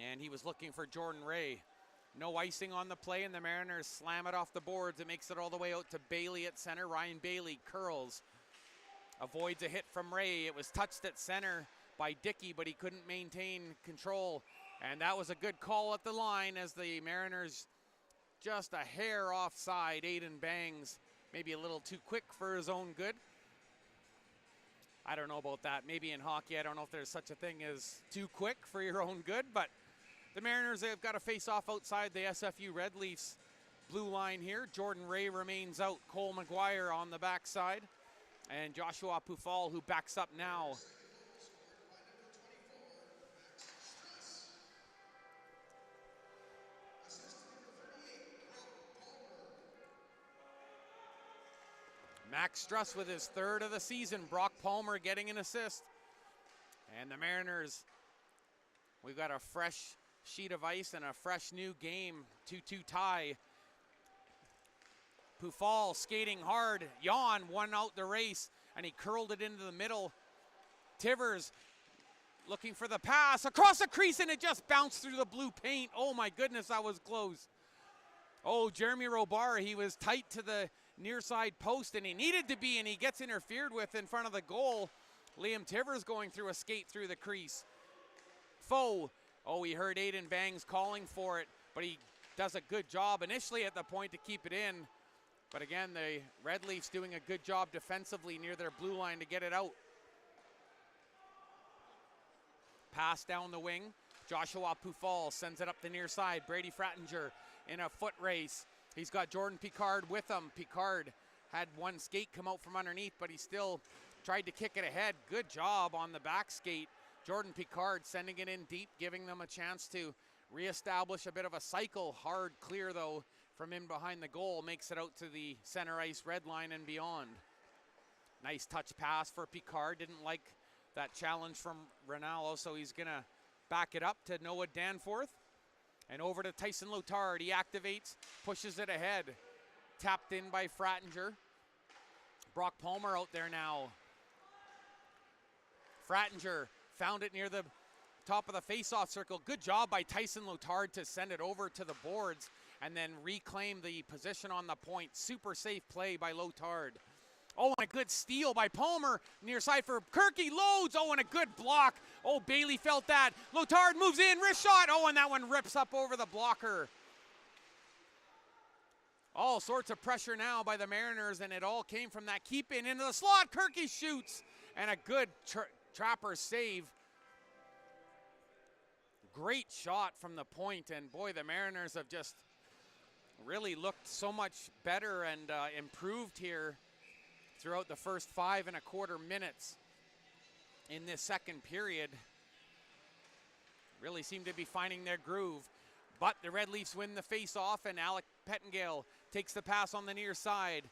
And he was looking for Jordan Ray. No icing on the play, and the Mariners slam it off the boards. It makes it all the way out to Bailey at center. Ryan Bailey curls, avoids a hit from Ray. It was touched at center by Dickey, but he couldn't maintain control. And that was a good call at the line as the Mariners just a hair offside. Aiden Bangs maybe a little too quick for his own good. I don't know about that. Maybe in hockey, I don't know if there's such a thing as too quick for your own good, but the Mariners have got a face-off outside the SFU Red Leafs blue line here. Jordan Ray remains out. Cole McGuire on the backside. And Joshua Pufal, who backs up now. Max Struss with his third of the season. Brock Palmer getting an assist. And the Mariners, we've got a fresh sheet of ice and a fresh new game. 2-2 tie. Pufal skating hard. Jan won out the race, and he curled it into the middle. Tivers looking for the pass across the crease, and it just bounced through the blue paint. Oh my goodness, that was close. Oh, Jeremy Robar, he was tight to the near side post, and he needed to be, and he gets interfered with in front of the goal. Liam Tivers going through a skate through the crease. Foe, oh, he heard Aiden Bangs calling for it, but he does a good job initially at the point to keep it in. But again, the Red Leafs doing a good job defensively near their blue line to get it out. Pass down the wing. Joshua Pufal sends it up the near side. Brady Frattinger in a foot race. He's got Jordan Picard with him. Picard had one skate come out from underneath, but he still tried to kick it ahead. Good job on the back skate. Jordan Picard sending it in deep, giving them a chance to reestablish a bit of a cycle. Hard clear, though, from in behind the goal. Makes it out to the center ice red line and beyond. Nice touch pass for Picard. Didn't like that challenge from Ronaldo, so he's going to back it up to Noah Danforth. And over to Tyson Lotard. He activates, pushes it ahead. Tapped in by Frattinger. Brock Palmer out there now. Frattinger found it near the top of the face-off circle. Good job by Tyson Lotard to send it over to the boards and then reclaim the position on the point. Super safe play by Lotard. Oh, and a good steal by Palmer. Near side for Kirky. Loads. Oh, and a good block. Oh, Bailey felt that. Lotard moves in. Wrist shot. Oh, and that one rips up over the blocker. All sorts of pressure now by the Mariners, and it all came from that keep in into the slot. Kirky shoots. And a good trapper save. Great shot from the point, and boy, the Mariners have just really looked so much better and improved here throughout the first 5.25 minutes in this second period. Really seem to be finding their groove. But the Red Leafs win the face-off, and Alec Pettengale takes the pass on the near side.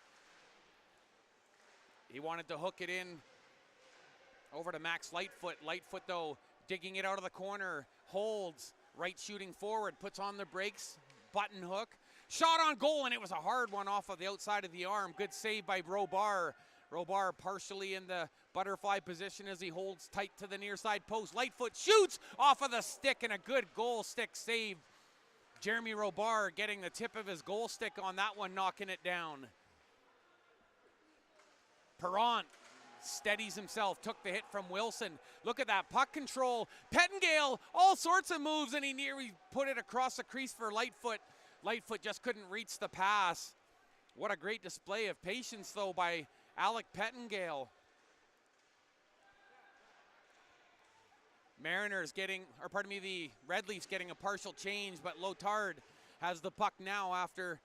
He wanted to hook it in over to Max Lightfoot. Lightfoot, though, digging it out of the corner. Holds, right shooting forward, puts on the brakes, button hook. Shot on goal, and it was a hard one off of the outside of the arm. Good save by Robar. Robar partially in the butterfly position as he holds tight to the near side post. Lightfoot shoots off of the stick, and a good goal stick save. Jeremy Robar getting the tip of his goal stick on that one, knocking it down. Perrant steadies himself, took the hit from Wilson. Look at that puck control. Pettengale, all sorts of moves, and he nearly put it across the crease for Lightfoot. Lightfoot just couldn't reach the pass. What a great display of patience, though, by Alec Pettengale. Mariners getting, or pardon me, the Red Leafs getting a partial change, but Lotard has the puck now after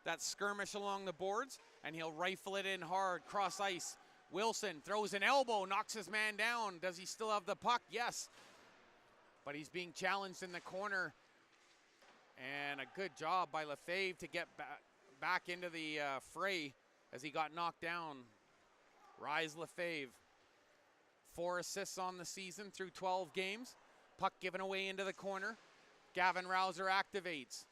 that skirmish along the boards, and he'll rifle it in hard, cross ice. Wilson throws an elbow, knocks his man down. Does he still have the puck? Yes. But he's being challenged in the corner. And a good job by Lefebvre to get back into the fray as he got knocked down. Rise Lefebvre. 4 assists on the season through 12 games. Puck given away into the corner. Gavin Rouser activates.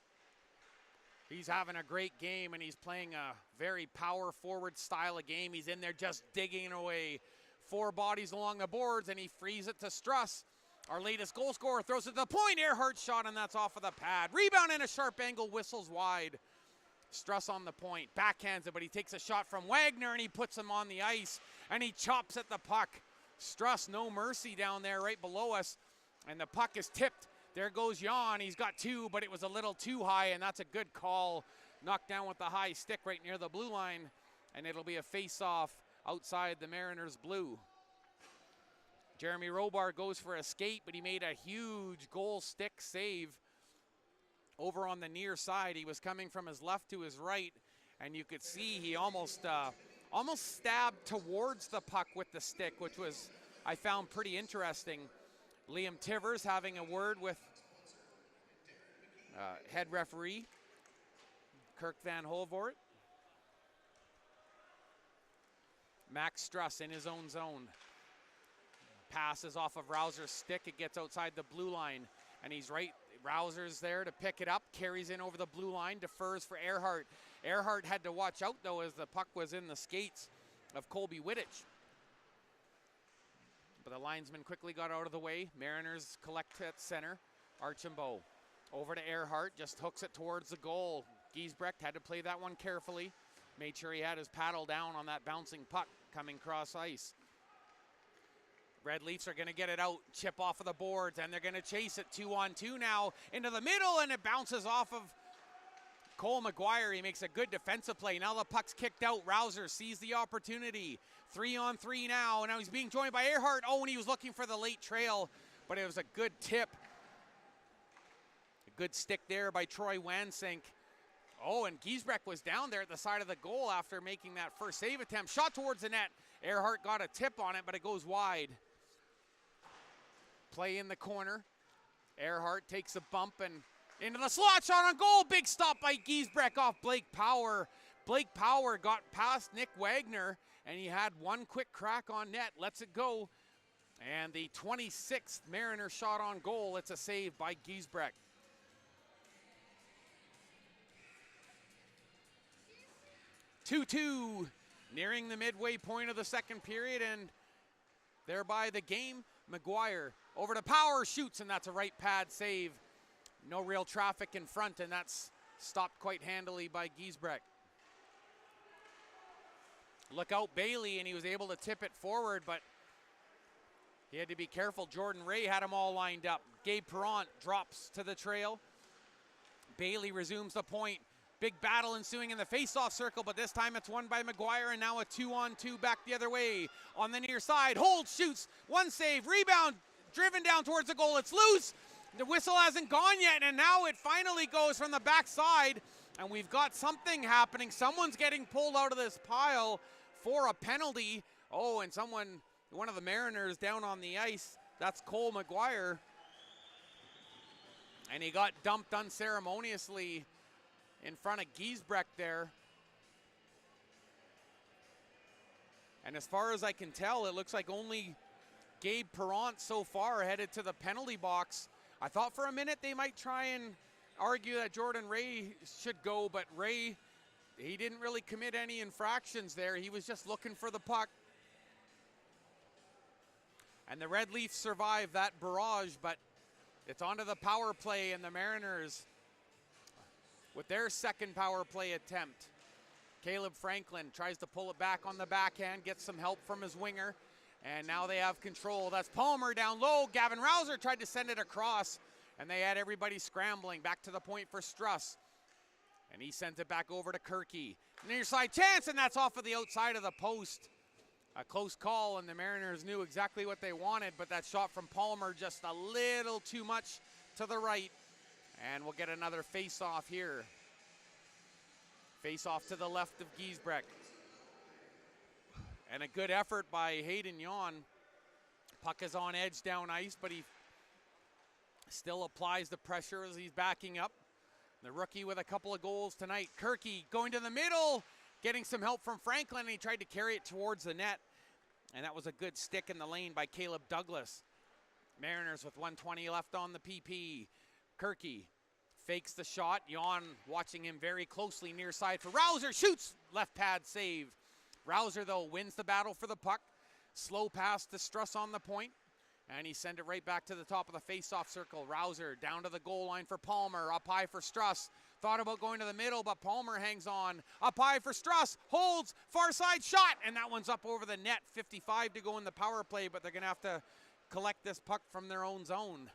He's having a great game, and he's playing a very power forward style of game. He's in there just digging away 4 bodies along the boards, and he frees it to Struss. Our latest goal scorer throws it to the point. Earhart shot, and that's off of the pad. Rebound in a sharp angle, whistles wide. Struss on the point, backhands it, but he takes a shot from Wagner, and he puts him on the ice, and he chops at the puck. Struss, no mercy down there right below us, and the puck is tipped. There goes Jan. He's got 2, but it was a little too high, and that's a good call. Knocked down with the high stick right near the blue line, and it'll be a face-off outside the Mariners' blue. Jeremy Robar goes for a skate, but he made a huge goal stick save over on the near side. He was coming from his left to his right, and you could see he almost stabbed towards the puck with the stick, which was, I found, pretty interesting. Liam Tivers having a word with head referee Kirk Van Holvoort. Max Struss in his own zone. Passes off of Rouser's stick. It gets outside the blue line, and he's right. Rouser's there to pick it up, carries in over the blue line, defers for Earhart. Earhart had to watch out, though, as the puck was in the skates of Colby Wittich. But the linesman quickly got out of the way. Mariners collect at center. Archambault over to Earhart, just hooks it towards the goal. Giesbrecht had to play that one carefully. Made sure he had his paddle down on that bouncing puck coming cross ice. Red Leafs are going to get it out, chip off of the boards, and they're going to chase it 2-on-2 now into the middle, and it bounces off of Cole McGuire. He makes a good defensive play. Now the puck's kicked out. Rouser sees the opportunity. 3-on-3 now, and now he's being joined by Earhart. Oh, and he was looking for the late trail, but it was a good tip. A good stick there by Troy Wansink. Oh, and Giesbrecht was down there at the side of the goal after making that first save attempt. Shot towards the net. Earhart got a tip on it, but it goes wide. Play in the corner. Earhart takes a bump and into the slot, shot on goal. Big stop by Giesbrecht off Blake Power. Blake Power got past Nick Wagner, and he had one quick crack on net. Lets it go. And the 26th Mariner shot on goal. It's a save by Giesbrecht. Two-two, nearing the midway point of the second period, and thereby the game. McGuire over to Power, shoots, and that's a right pad save. No real traffic in front, and that's stopped quite handily by Giesbrecht. Look out Bailey, and he was able to tip it forward, but he had to be careful. Jordan Ray had them all lined up. Gabe Perrant drops to the trail. Bailey resumes the point. Big battle ensuing in the face-off circle, but this time it's won by McGuire, and now a 2-on-2 back the other way. On the near side, holds, shoots, one save, rebound, driven down towards the goal. It's loose. The whistle hasn't gone yet, and now it finally goes from the backside, and we've got something happening. Someone's getting pulled out of this pile for a penalty. Oh, and one of the Mariners down on the ice, that's Cole McGuire. And he got dumped unceremoniously in front of Giesbrecht there. And as far as I can tell, it looks like only Gabe Perrant so far headed to the penalty box. I thought for a minute they might try and argue that Jordan Ray should go, but Ray, he didn't really commit any infractions there. He was just looking for the puck. And the Red Leafs survive that barrage, but it's onto the power play, and the Mariners with their second power play attempt. Caleb Franklin tries to pull it back on the backhand, gets some help from his winger, and now they have control. That's Palmer down low. Gavin Rouser tried to send it across, and they had everybody scrambling. Back to the point for Struss, and he sends it back over to Kirky. Near side chance, and that's off of the outside of the post. A close call, and the Mariners knew exactly what they wanted, but that shot from Palmer just a little too much to the right. And we'll get another face-off here. Face-off to the left of Giesbrecht. And a good effort by Hayden Jan. Puck is on edge down ice, but he still applies the pressure as he's backing up. The rookie with a couple of goals tonight. Kirky going to the middle, getting some help from Franklin, and he tried to carry it towards the net. And that was a good stick in the lane by Caleb Douglas. Mariners with 1:20 left on the PP. Kirky fakes the shot. Jan watching him very closely near side for Rouser. Shoots! Left pad save. Rouser, though, wins the battle for the puck. Slow pass to Struss on the point. And he sent it right back to the top of the face-off circle. Rouser down to the goal line for Palmer. Up high for Struss. Thought about going to the middle, but Palmer hangs on. Up high for Struss. Holds. Far side shot. And that one's up over the net. 55 to go in the power play, but they're going to have to collect this puck from their own zone.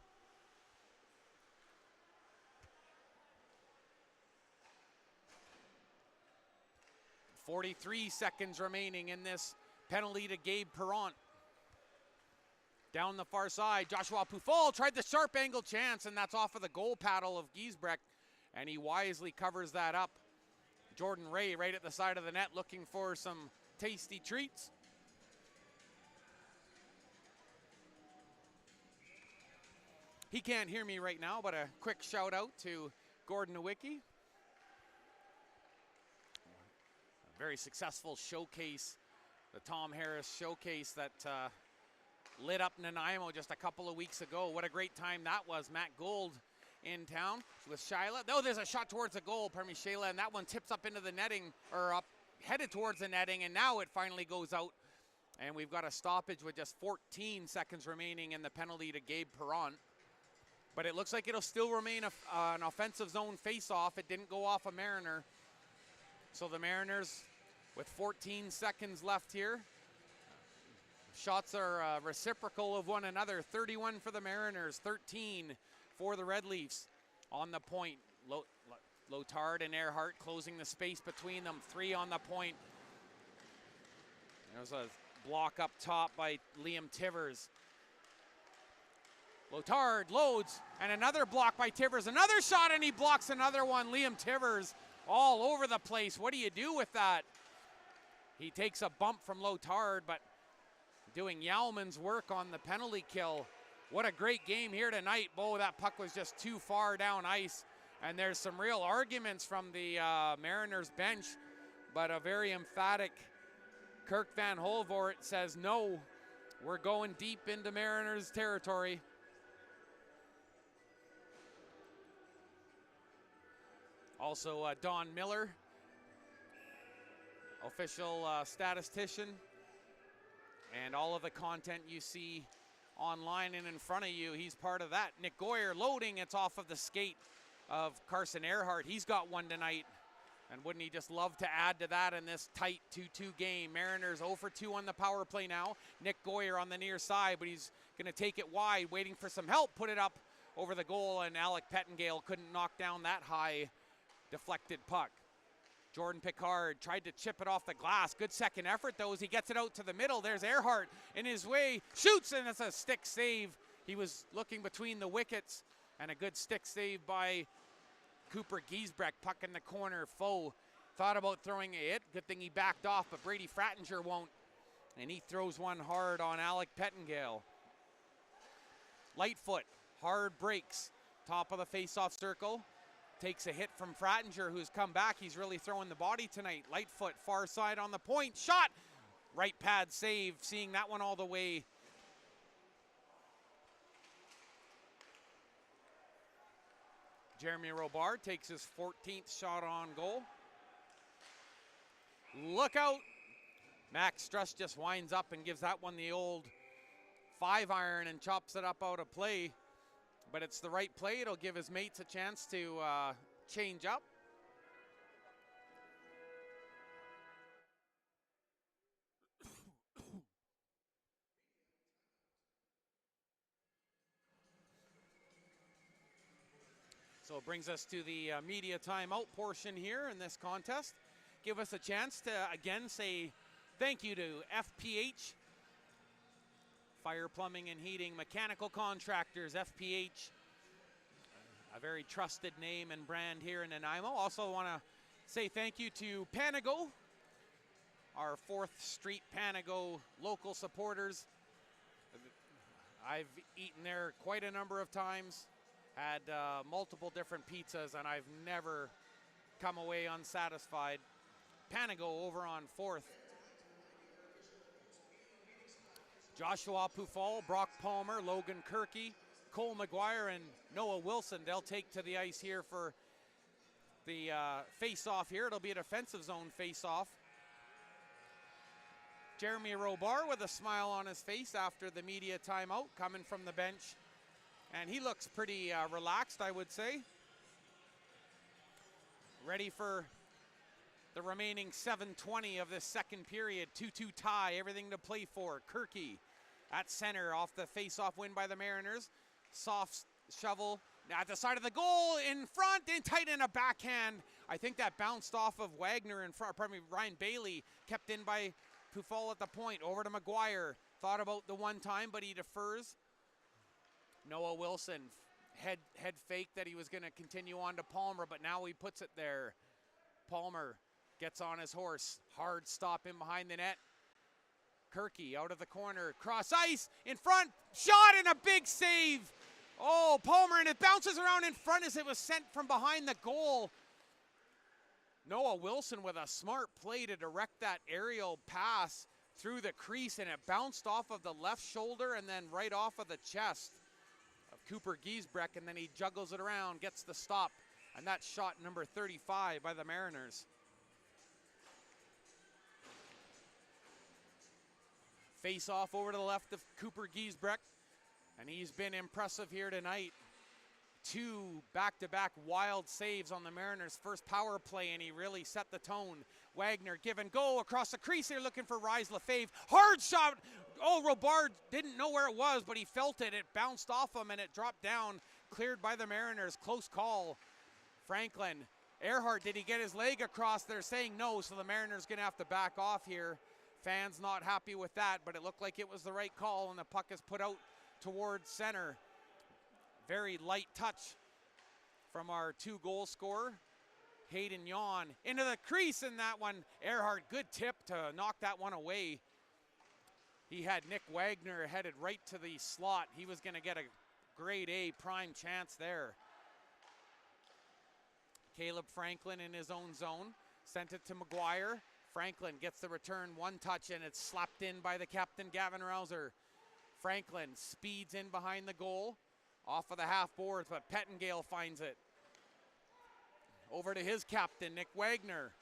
.43 seconds remaining in this penalty to Gabe Perront. Down the far side, Joshua Pufol tried the sharp angle chance, and that's off of the goal paddle of Giesbrecht, and he wisely covers that up. Jordan Ray right at the side of the net looking for some tasty treats. He can't hear me right now, but a quick shout out to Gordon Nowicki. A very successful showcase, the Tom Harris showcase that lit up Nanaimo just a couple of weeks ago. What a great time that was. Matt Gold in town with Shyla. Oh, there's a shot towards the goal, pardon me, Shayla, and that one tips up into the netting, or up, headed towards the netting, and now it finally goes out. And we've got a stoppage with just 14 seconds remaining in the penalty to Gabe Perront. But it looks like it'll still remain an offensive zone face-off. It didn't go off a Mariner. So the Mariners, with 14 seconds left here, shots are reciprocal of one another. 31 for the Mariners, 13 for the Red Leafs. On the point, Lotard and Earhart closing the space between them. 3 on the point. There's a block up top by Liam Tivers. Lotard loads, and another block by Tivers. Another shot, and he blocks another one. Liam Tivers all over the place. What do you do with that? He takes a bump from Lotard, but doing Yalman's work on the penalty kill. What a great game here tonight. Bo, that puck was just too far down ice. And there's some real arguments from the Mariners bench, but a very emphatic Kirk Van Holvoort says, no, we're going deep into Mariners territory. Also, Don Miller, official statistician, and all of the content you see online and in front of you, he's part of that. Nick Goyer loading, it's off of the skate of Carson Earhart. He's got one tonight, and wouldn't he just love to add to that in this tight 2-2 game? Mariners 0 for 2 on the power play now. Nick Goyer on the near side, but he's going to take it wide, waiting for some help, put it up over the goal, and Alec Pettengale couldn't knock down that high deflected puck. Jordan Pickard tried to chip it off the glass. Good second effort, though, as he gets it out to the middle. There's Earhart in his way. Shoots, and it's a stick save. He was looking between the wickets, and a good stick save by Cooper Giesbrecht. Puck in the corner. Foe thought about throwing it. Good thing he backed off, but Brady Frattinger won't. And he throws one hard on Alec Pettengale. Lightfoot, hard breaks. Top of the face-off circle. Takes a hit from Frattinger, who's come back. He's really throwing the body tonight. Lightfoot, far side on the point. Shot! Right pad save, seeing that one all the way. Jeremy Robard takes his 14th shot on goal. Look out! Max Struss just winds up and gives that one the old 5-iron and chops it up out of play. But it's the right play. It'll give his mates a chance to change up. So it brings us to the media timeout portion here in this contest. Give us a chance to again say thank you to FPH, Fire Plumbing and Heating, Mechanical Contractors, FPH, a very trusted name and brand here in Nanaimo. Also want to say thank you to Panago, our 4th Street Panago local supporters. I've eaten there quite a number of times, had multiple different pizzas, and I've never come away unsatisfied. Panago over on 4th. Joshua Pufal, Brock Palmer, Logan Kirky, Cole McGuire, and Noah Wilson. They'll take to the ice here for the face-off here. It'll be a defensive zone face-off. Jeremy Robar with a smile on his face after the media timeout, coming from the bench. And he looks pretty relaxed, I would say. Ready for the remaining 7:20 of this second period. 2-2 tie, everything to play for. Kirky at center off the face-off win by the Mariners. Soft shovel at the side of the goal, in front, in tight, and a backhand. I think that bounced off of Wagner in front, pardon me, Ryan Bailey, kept in by Pufal at the point. Over to McGuire. Thought about the one time, but he defers. Noah Wilson, head fake that he was going to continue on to Palmer, but now he puts it there. Palmer gets on his horse. Hard stop in behind the net. Kirky out of the corner. Cross ice, in front, shot, and a big save. Oh, Palmer, and it bounces around in front as it was sent from behind the goal. Noah Wilson with a smart play to direct that aerial pass through the crease, and it bounced off of the left shoulder and then right off of the chest of Cooper Giesbrecht, and then he juggles it around, gets the stop, and that's shot number 35 by the Mariners. Face off over to the left of Cooper Giesbrecht, and he's been impressive here tonight. 2 back-to-back wild saves on the Mariners' first power play, and he really set the tone. Wagner give and go across the crease here, looking for Rise Lefebvre. Hard shot. Oh, Robard didn't know where it was, but he felt it. It bounced off him, and it dropped down, cleared by the Mariners. Close call. Franklin. Earhart, did he get his leg across? They're saying no, so the Mariners going to have to back off here. Fans not happy with that, but it looked like it was the right call, and the puck is put out towards center. Very light touch from our 2-goal scorer, Hayden Yawn. Into the crease in that one. Earhart, good tip to knock that one away. He had Nick Wagner headed right to the slot. He was going to get a grade A prime chance there. Caleb Franklin in his own zone. Sent it to McGuire. Franklin gets the return, one touch, and it's slapped in by the captain, Gavin Rouser. Franklin speeds in behind the goal. Off of the half boards, but Pettengale finds it. Over to his captain, Nick Wagner.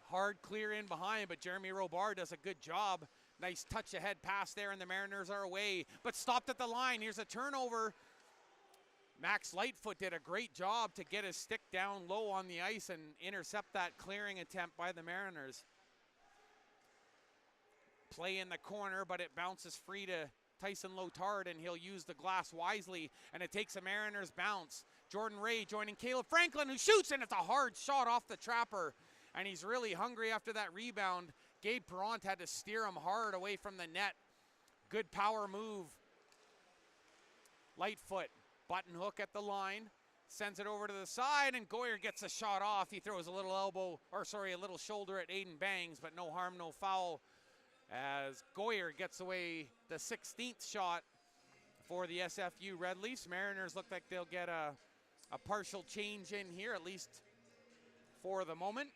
Hard clear in behind, but Jeremy Robar does a good job. Nice touch ahead pass there, and the Mariners are away, but stopped at the line. Here's a turnover. Max Lightfoot did a great job to get his stick down low on the ice and intercept that clearing attempt by the Mariners. Play in the corner, but it bounces free to Tyson Lotard, and he'll use the glass wisely, and it takes a Mariners bounce. Jordan Ray joining Caleb Franklin, who shoots, and it's a hard shot off the trapper, and he's really hungry after that rebound. Gabe Perront had to steer him hard away from the net. Good power move. Lightfoot, button hook at the line, sends it over to the side, and Goyer gets a shot off. He throws a little shoulder at Aiden Bangs, but no harm, no foul, as Goyer gets away the 16th shot for the SFU Red Leafs. Mariners look like they'll get a partial change in here, at least for the moment.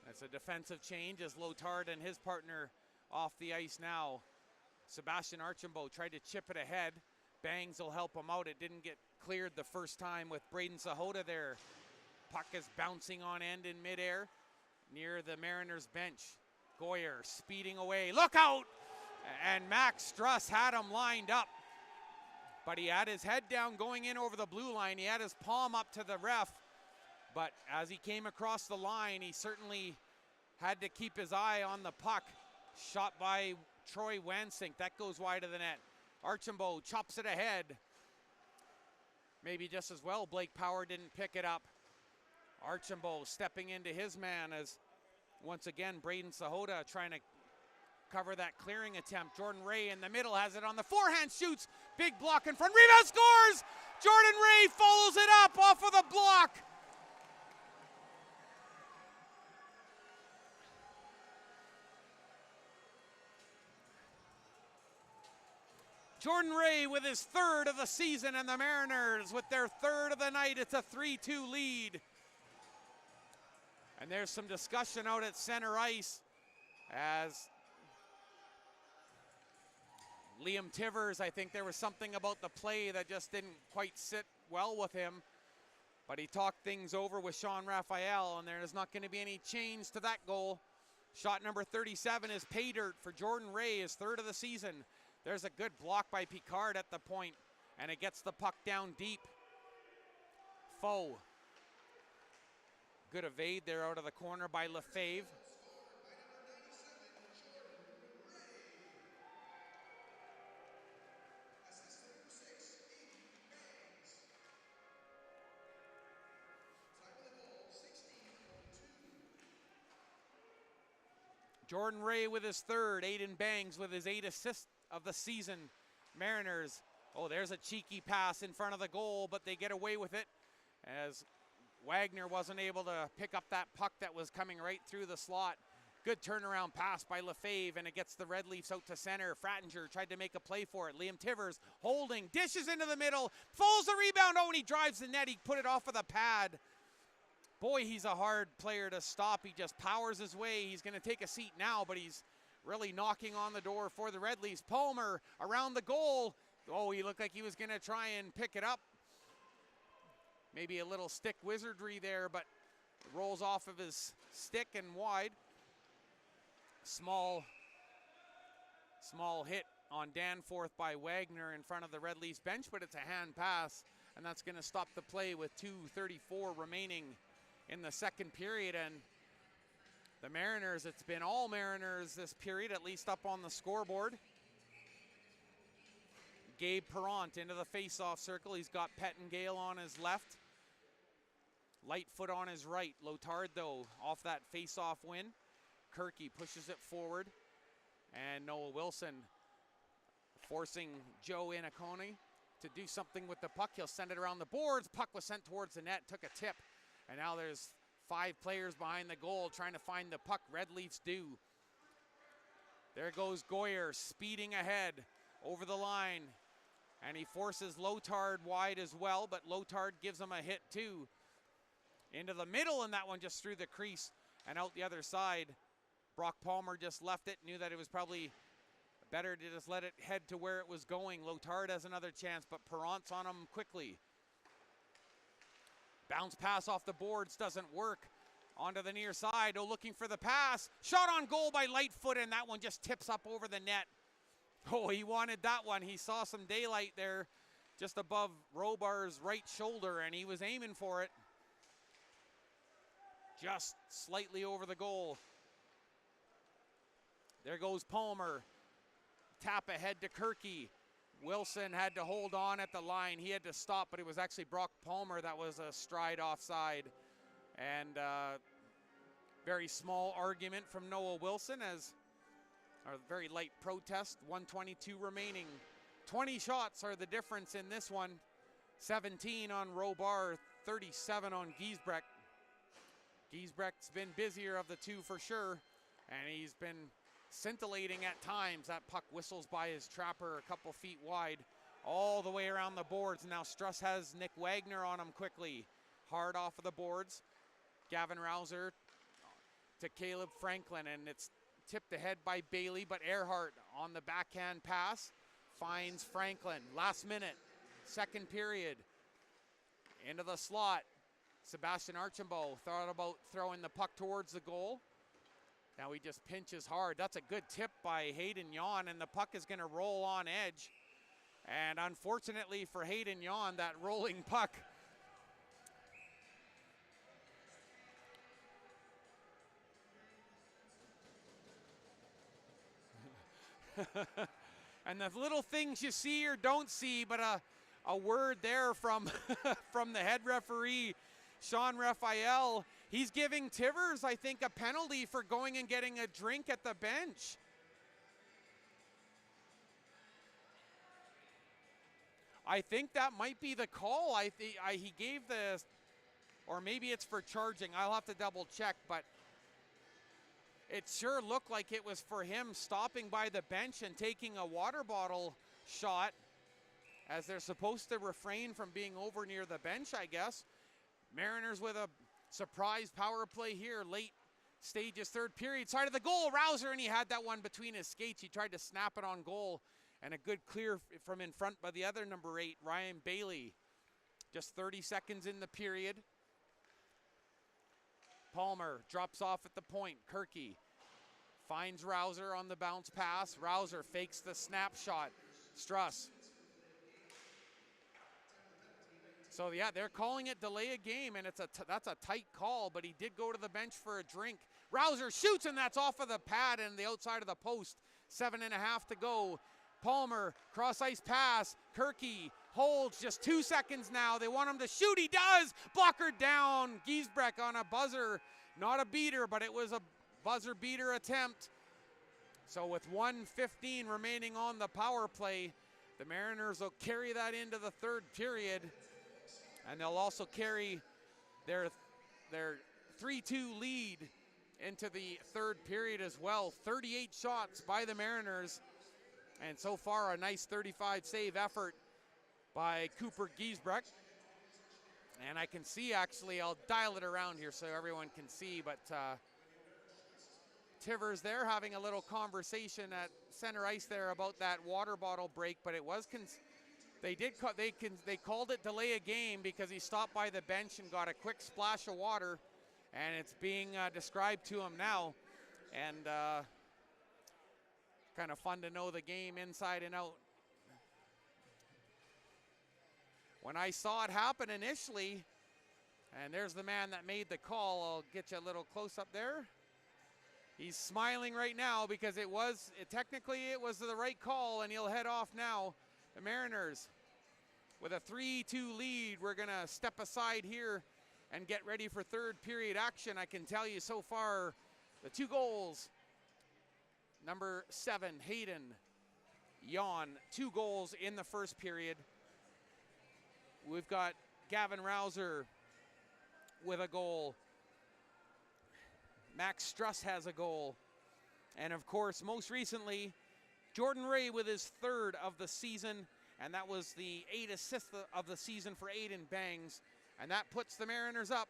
That's a defensive change as Lotard and his partner off the ice now. Sebastian Archambault tried to chip it ahead. Bangs will help him out. It didn't get cleared the first time with Braden Sahota there. Puck is bouncing on end in midair near the Mariners bench. Goyer speeding away. Look out! And Max Struss had him lined up, but he had his head down going in over the blue line. He had his palm up to the ref, but as he came across the line, he certainly had to keep his eye on the puck. Shot by Troy Wansink. That goes wide of the net. Archambault chops it ahead. Maybe just as well Blake Power didn't pick it up. Archambault stepping into his man as once again Braden Sahota trying to cover that clearing attempt. Jordan Ray in the middle has it on the forehand, shoots, big block in front, rebound, scores! Jordan Ray follows it up off of the block. Jordan Ray with his third of the season, and the Mariners with their third of the night. It's a 3-2 lead. And there's some discussion out at center ice as Liam Tivers, I think there was something about the play that just didn't quite sit well with him. But he talked things over with Sean Raphael, and there is not going to be any change to that goal. Shot number 37 is pay dirt for Jordan Ray, his third of the season. There's a good block by Picard at the point, and it gets the puck down deep. Foe. Good evade there out of the corner by Lefebvre. Jordan Ray with his third, Aiden Bangs with his 8th assist of the season. Mariners, oh, there's a cheeky pass in front of the goal, but they get away with it as Wagner wasn't able to pick up that puck that was coming right through the slot. Good turnaround pass by Lefebvre, and it gets the Red Leafs out to center. Frattinger tried to make a play for it. Liam Tivers holding, dishes into the middle, falls the rebound, oh, and he drives the net. He put it off of the pad. Boy, he's a hard player to stop. He just powers his way. He's going to take a seat now, but he's really knocking on the door for the Red Leafs. Palmer around the goal. Oh, he looked like he was going to try and pick it up. Maybe a little stick wizardry there, but it rolls off of his stick and wide. Small hit on Danforth by Wagner in front of the Red Leafs bench, but it's a hand pass, and that's going to stop the play with 2:34 remaining in the second period. And the Mariners, it's been all Mariners this period, at least up on the scoreboard. Gabe Perrant into the face-off circle. He's got Pettengale on his left. Lightfoot on his right. Lotard, though, off that face-off win. Kirky pushes it forward. And Noah Wilson forcing Joe Inacone to do something with the puck. He'll send it around the boards. Puck was sent towards the net, took a tip. And now there's 5 players behind the goal trying to find the puck. Red Leafs do. There goes Goyer speeding ahead over the line. And he forces Lotard wide as well, but Lotard gives him a hit too. Into the middle, and that one just through the crease and out the other side. Brock Palmer just left it, knew that it was probably better to just let it head to where it was going. Lotard has another chance, but Perrant's on him quickly. Bounce pass off the boards doesn't work. Onto the near side, oh, looking for the pass. Shot on goal by Lightfoot, and that one just tips up over the net. Oh, he wanted that one. He saw some daylight there just above Robar's right shoulder, and he was aiming for it. Just slightly over the goal. There goes Palmer. Tap ahead to Kirky. Wilson had to hold on at the line. He had to stop, but it was actually Brock Palmer that was a stride offside. And very small argument from Noah Wilson as a very light protest. 1:22 remaining. 20 shots are the difference in this one. 17 on Robar, 37 on Giesbrecht. Giesbrecht's been busier of the two for sure, and he's been scintillating at times. That puck whistles by his trapper a couple feet wide, all the way around the boards. Now Struss has Nick Wagner on him quickly. Hard off of the boards. Gavin Rouser to Caleb Franklin, and it's tipped ahead by Bailey, but Earhart on the backhand pass finds Franklin. Last minute, second period. Into the slot. Sebastian Archambault thought about throwing the puck towards the goal. Now he just pinches hard. That's a good tip by Hayden Yawn, and the puck is going to roll on edge. And unfortunately for Hayden Yawn, that rolling puck and the little things you see or don't see, but a word there from from the head referee, Sean Raphael. He's giving Tivers, I think, a penalty for going and getting a drink at the bench. I think that might be the call. He gave the, or maybe it's for charging. I'll have to double check, but it sure looked like it was for him stopping by the bench and taking a water bottle shot, as they're supposed to refrain from being over near the bench, I guess. Mariners with a surprise power play here late stages, third period, side of the goal, Rouser, and he had that one between his skates. He tried to snap it on goal, and a good clear from in front by the other number 8, Ryan Bailey. Just 30 seconds in the period. Palmer drops off at the point. Kirky finds Rouser on the bounce pass. Rouser fakes the snapshot. Struss. So yeah, they're calling it delay a game, and that's a tight call, but he did go to the bench for a drink. Rouser shoots, and that's off of the pad and the outside of the post. 7.5 to go. Palmer, cross ice pass. Kirky holds, just 2 seconds now. They want him to shoot, he does! Blocker down. Giesbrecht on a buzzer. Not a beater, but it was a buzzer beater attempt. So with 1:15 remaining on the power play, the Mariners will carry that into the third period. And they'll also carry their 3-2 lead into the third period as well. 38 shots by the Mariners. And so far, a nice 35 save effort by Cooper Giesbrecht. And I can see, actually, I'll dial it around here so everyone can see, but Tivers there having a little conversation at center ice there about that water bottle break, but it was, they called it delay a game because he stopped by the bench and got a quick splash of water, and it's being described to him now. And kind of fun to know the game inside and out. When I saw it happen initially, and there's the man that made the call, I'll get you a little close up there. He's smiling right now because technically it was the right call, and he'll head off now. The Mariners with a 3-2 lead. We're gonna step aside here and get ready for third period action. I can tell you so far, the 2 goals. Number 7, Hayden Yawn, 2 goals in the first period. We've got Gavin Rouser with a goal. Max Struss has a goal. And of course, most recently, Jordan Ray with his 3rd of the season, and that was the 8 assists of the season for Aiden Bangs, and that puts the Mariners up.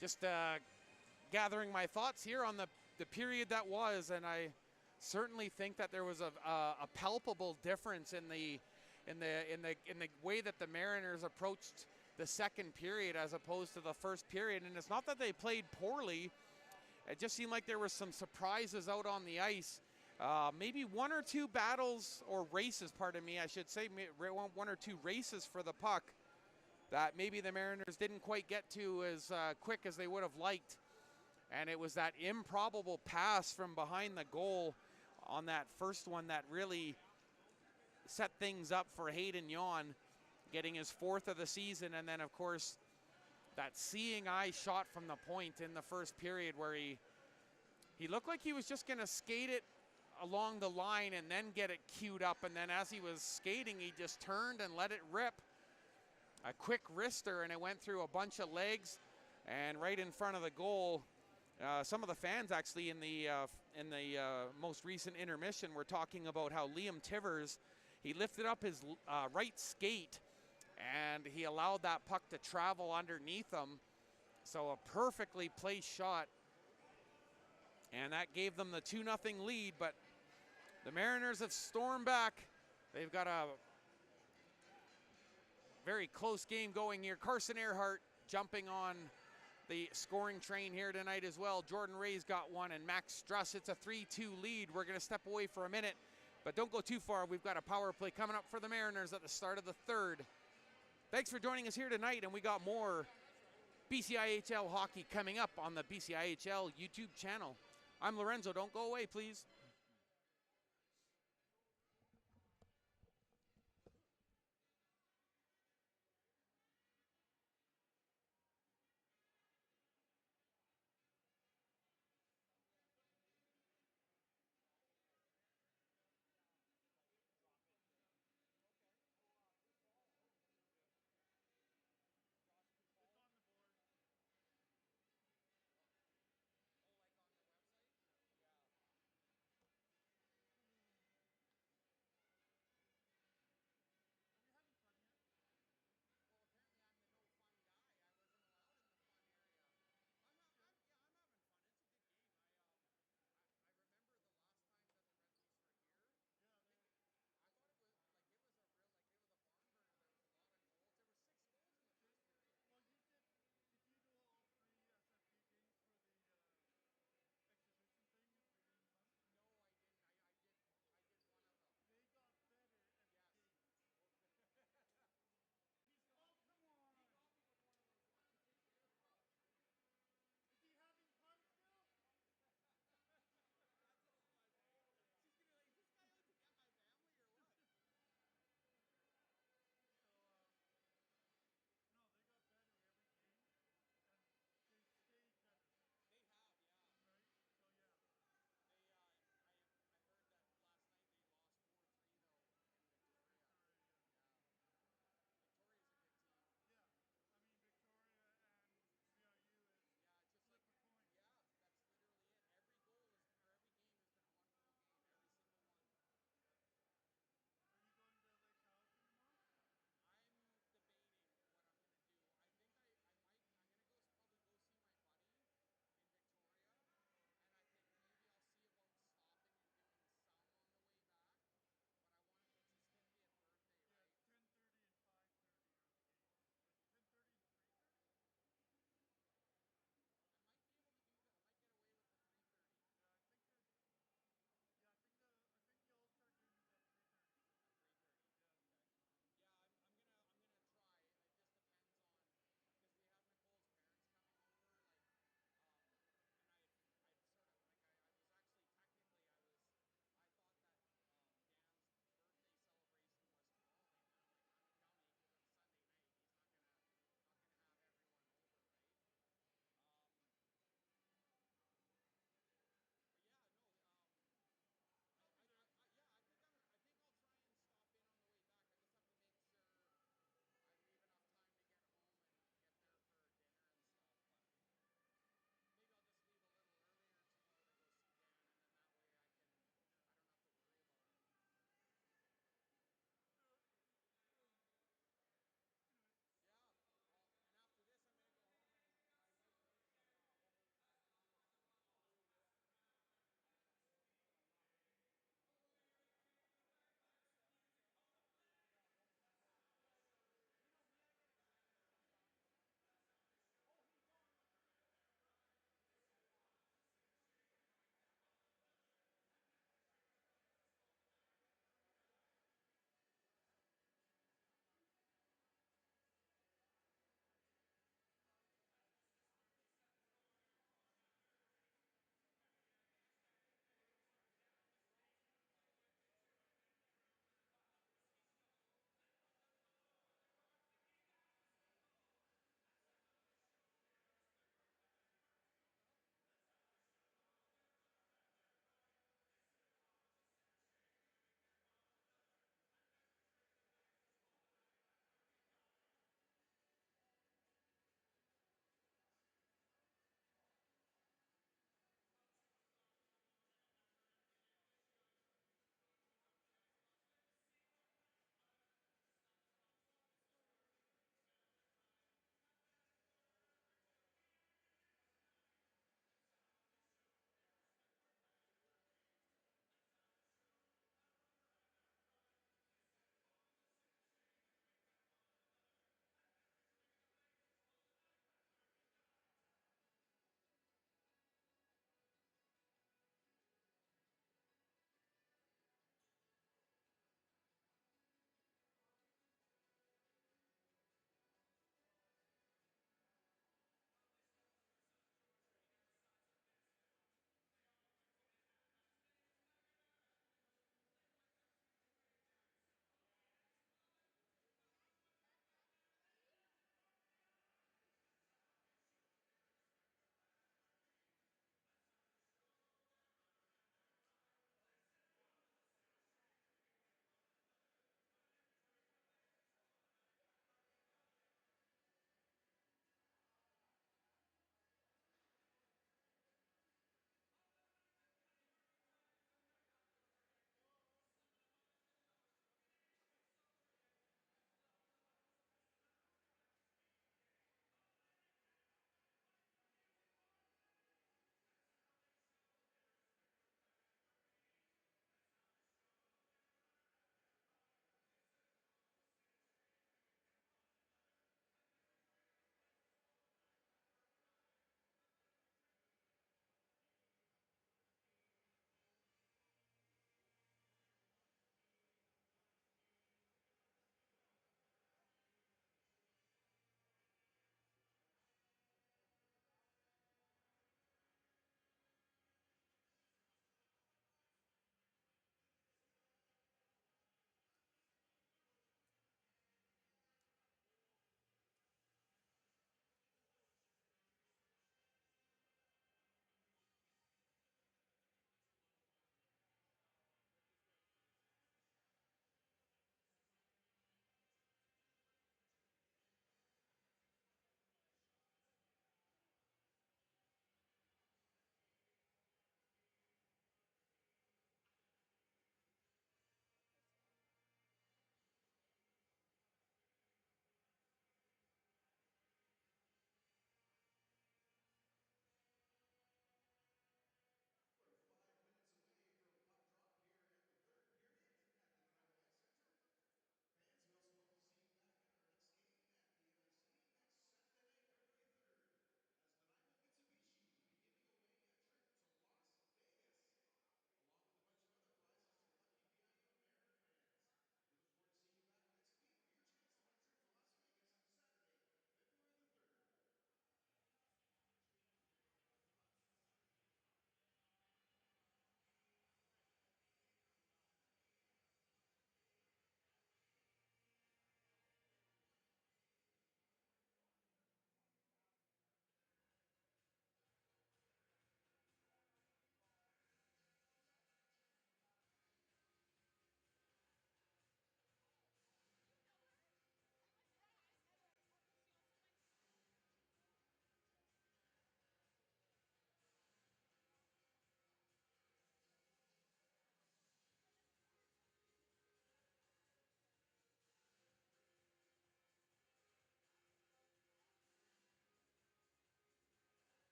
Just gathering my thoughts here on the period that was, and I certainly think that there was a palpable difference in the way that the Mariners approached the second period as opposed to the first period. And it's not that they played poorly; it just seemed like there were some surprises out on the ice. Maybe 1 or 2 battles or races, pardon me, I should say, 1 or 2 races for the puck that maybe the Mariners didn't quite get to as quick as they would have liked. And it was that improbable pass from behind the goal on that first one that really set things up for Hayden Yawn, getting his 4th of the season. And then, of course, that seeing eye shot from the point in the first period where he looked like he was just going to skate it along the line and then get it queued up. And then as he was skating, he just turned and let it rip. A quick wrister, and it went through a bunch of legs and right in front of the goal. Some of the fans actually in the most recent intermission were talking about how Liam Tivers, he lifted up his right skate and he allowed that puck to travel underneath him. So a perfectly placed shot, and that gave them the 2-0 lead. But the Mariners have stormed back. They've got a very close game going here. Carson Earhart jumping on the scoring train here tonight as well. Jordan Ray's got 1, and Max Struss, it's a 3-2 lead. We're going to step away for a minute, but don't go too far. We've got a power play coming up for the Mariners at the start of the third. Thanks for joining us here tonight, and we got more BCIHL hockey coming up on the BCIHL YouTube channel. I'm Lorenzo. Don't go away, please.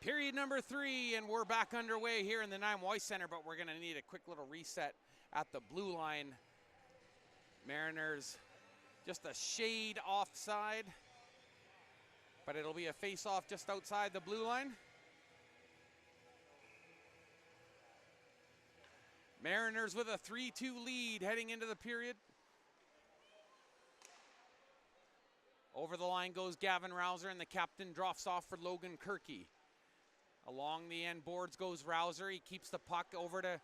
Period number 3, and we're back underway here in the Nanaimo Ice Center, but we're going to need a quick little reset at the blue line. Mariners just a shade offside, but it'll be a face-off just outside the blue line. Mariners with a 3-2 lead heading into the period. Over the line goes Gavin Rouser, and the captain drops off for Logan Kirky. Along the end boards goes Rouser. He keeps the puck over to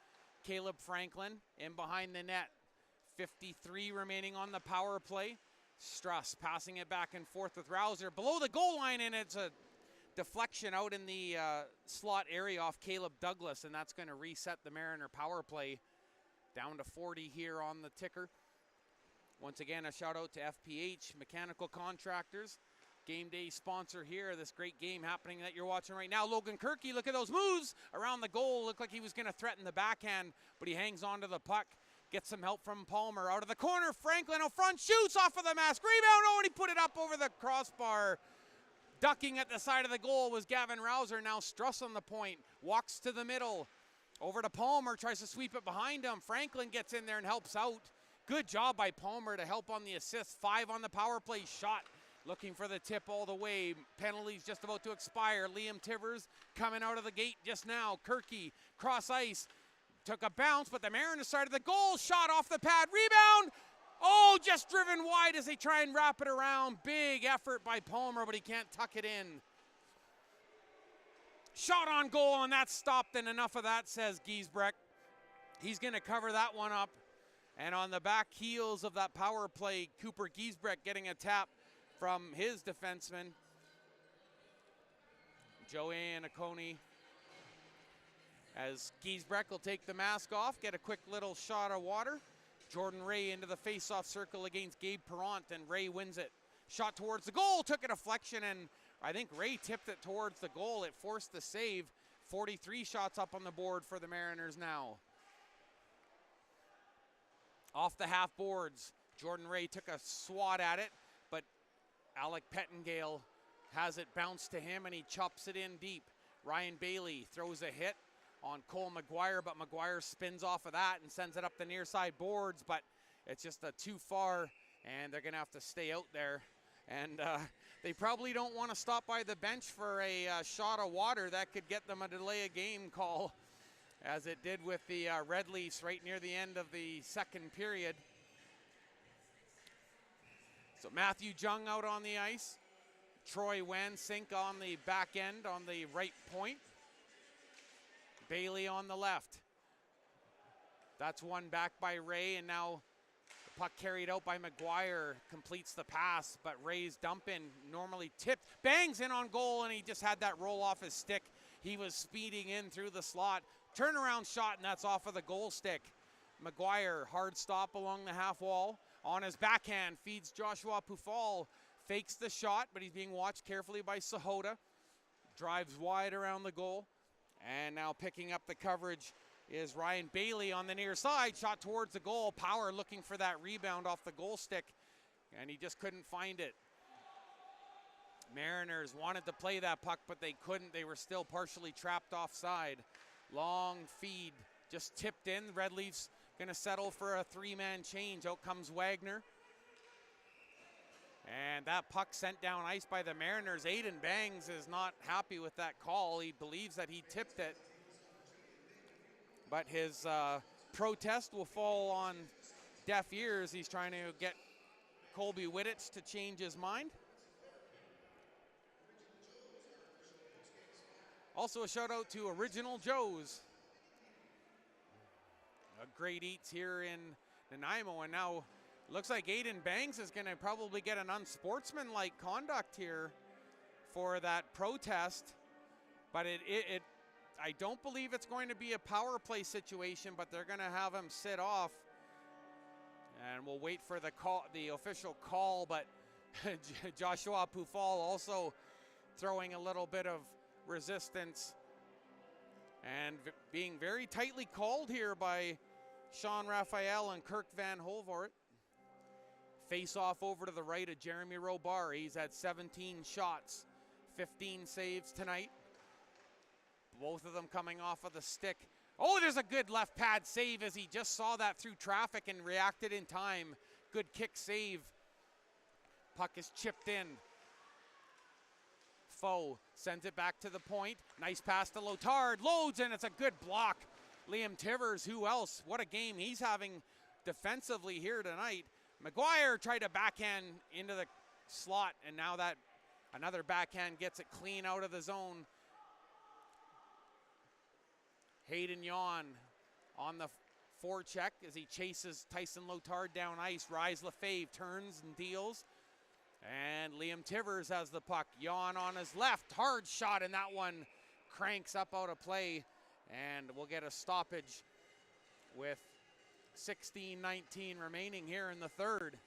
Caleb Franklin in behind the net. 53 remaining on the power play. Struss passing it back and forth with Rouser below the goal line, and it's a deflection out in the slot area off Caleb Douglas, and that's going to reset the Mariner power play down to 40 here on the ticker. Once again, a shout out to FPH Mechanical Contractors, game day sponsor here of this great game happening that you're watching right now. Logan Kirky, look at those moves around the goal. Looked like he was going to threaten the backhand, but he hangs on to the puck. Gets some help from Palmer out of the corner. Franklin out front, shoots off of the mask. Rebound, oh, and he put it up over the crossbar. Ducking at the side of the goal was Gavin Rouser. Now Struss on the point, walks to the middle. Over to Palmer, tries to sweep it behind him. Franklin gets in there and helps out. Good job by Palmer to help on the assist. 5 on the power play shot. Looking for the tip all the way. Penalties just about to expire. Liam Tivers coming out of the gate just now. Kirky, cross ice. Took a bounce, but the Mariners started the goal. Shot off the pad. Rebound. Oh, just driven wide as they try and wrap it around. Big effort by Palmer, but he can't tuck it in. Shot on goal, and that's stopped, and enough of that, says Giesbrecht. He's going to cover that one up. And on the back heels of that power play, Cooper Giesbrecht getting a tap from his defenseman. Joey Anacone. As Giesbrecht will take the mask off, get a quick little shot of water. Jordan Ray into the face-off circle against Gabe Perrant, and Ray wins it. Shot towards the goal, took a deflection, and I think Ray tipped it towards the goal. It forced the save. 43 shots up on the board for the Mariners now. Off the half boards, Jordan Ray took a swat at it, but Alec Pettengale has it bounce to him, and he chops it in deep. Ryan Bailey throws a hit on Cole McGuire, but McGuire spins off of that and sends it up the near side boards, but it's just too far, and they're going to have to stay out there. And they probably don't want to stop by the bench for a shot of water. That could get them a delay of game call, as it did with the Red Leafs right near the end of the second period. So Matthew Jung out on the ice. Troy Wansink on the back end on the right point. Bailey on the left. That's one back by Ray, and now the puck carried out by McGuire completes the pass, but Ray's dump in, normally tipped, bangs in on goal, and he just had that roll off his stick. He was speeding in through the slot. Turnaround shot, and that's off of the goal stick. McGuire, hard stop along the half wall. On his backhand, feeds Joshua Pufal. Fakes the shot, but he's being watched carefully by Sahota. Drives wide around the goal. And now picking up the coverage is Ryan Bailey on the near side. Shot towards the goal. Power looking for that rebound off the goal stick, and he just couldn't find it. Mariners wanted to play that puck, but they couldn't. They were still partially trapped offside. Long feed, just tipped in. Red Leafs going to settle for a 3-man change. Out comes Wagner. And that puck sent down ice by the Mariners. Aiden Bangs is not happy with that call. He believes that he tipped it. But his protest will fall on deaf ears. He's trying to get Colby Wittich to change his mind. Also a shout out to Original Joe's. A great eats here in Nanaimo, and now looks like Aiden Bangs is going to probably get an unsportsmanlike conduct here for that protest. But I don't believe it's going to be a power play situation, but they're going to have him sit off. And we'll wait for the call, the official call, but Joshua Pufal also throwing a little bit of resistance and being very tightly called here by Sean Raphael and Kirk Van Holvoort. Face off over to the right of Jeremy Robar. He's had 17 shots, 15 saves tonight. Both of them coming off of the stick. Oh, there's a good left pad save as he just saw that through traffic and reacted in time. Good kick save. Puck is chipped in. Foe sends it back to the point. Nice pass to Lotard. Loads, and it's a good block. Liam Tivers, who else? What a game he's having defensively here tonight. McGuire tried to backhand into the slot, and now that another backhand gets it clean out of the zone. Hayden Yawn on the forecheck as he chases Tyson Lotard down ice. Rise Lefebvre turns and deals. And Liam Tivers has the puck. Yawn on his left. Hard shot, and that one cranks up out of play. And we'll get a stoppage with 16:19 remaining here in the third.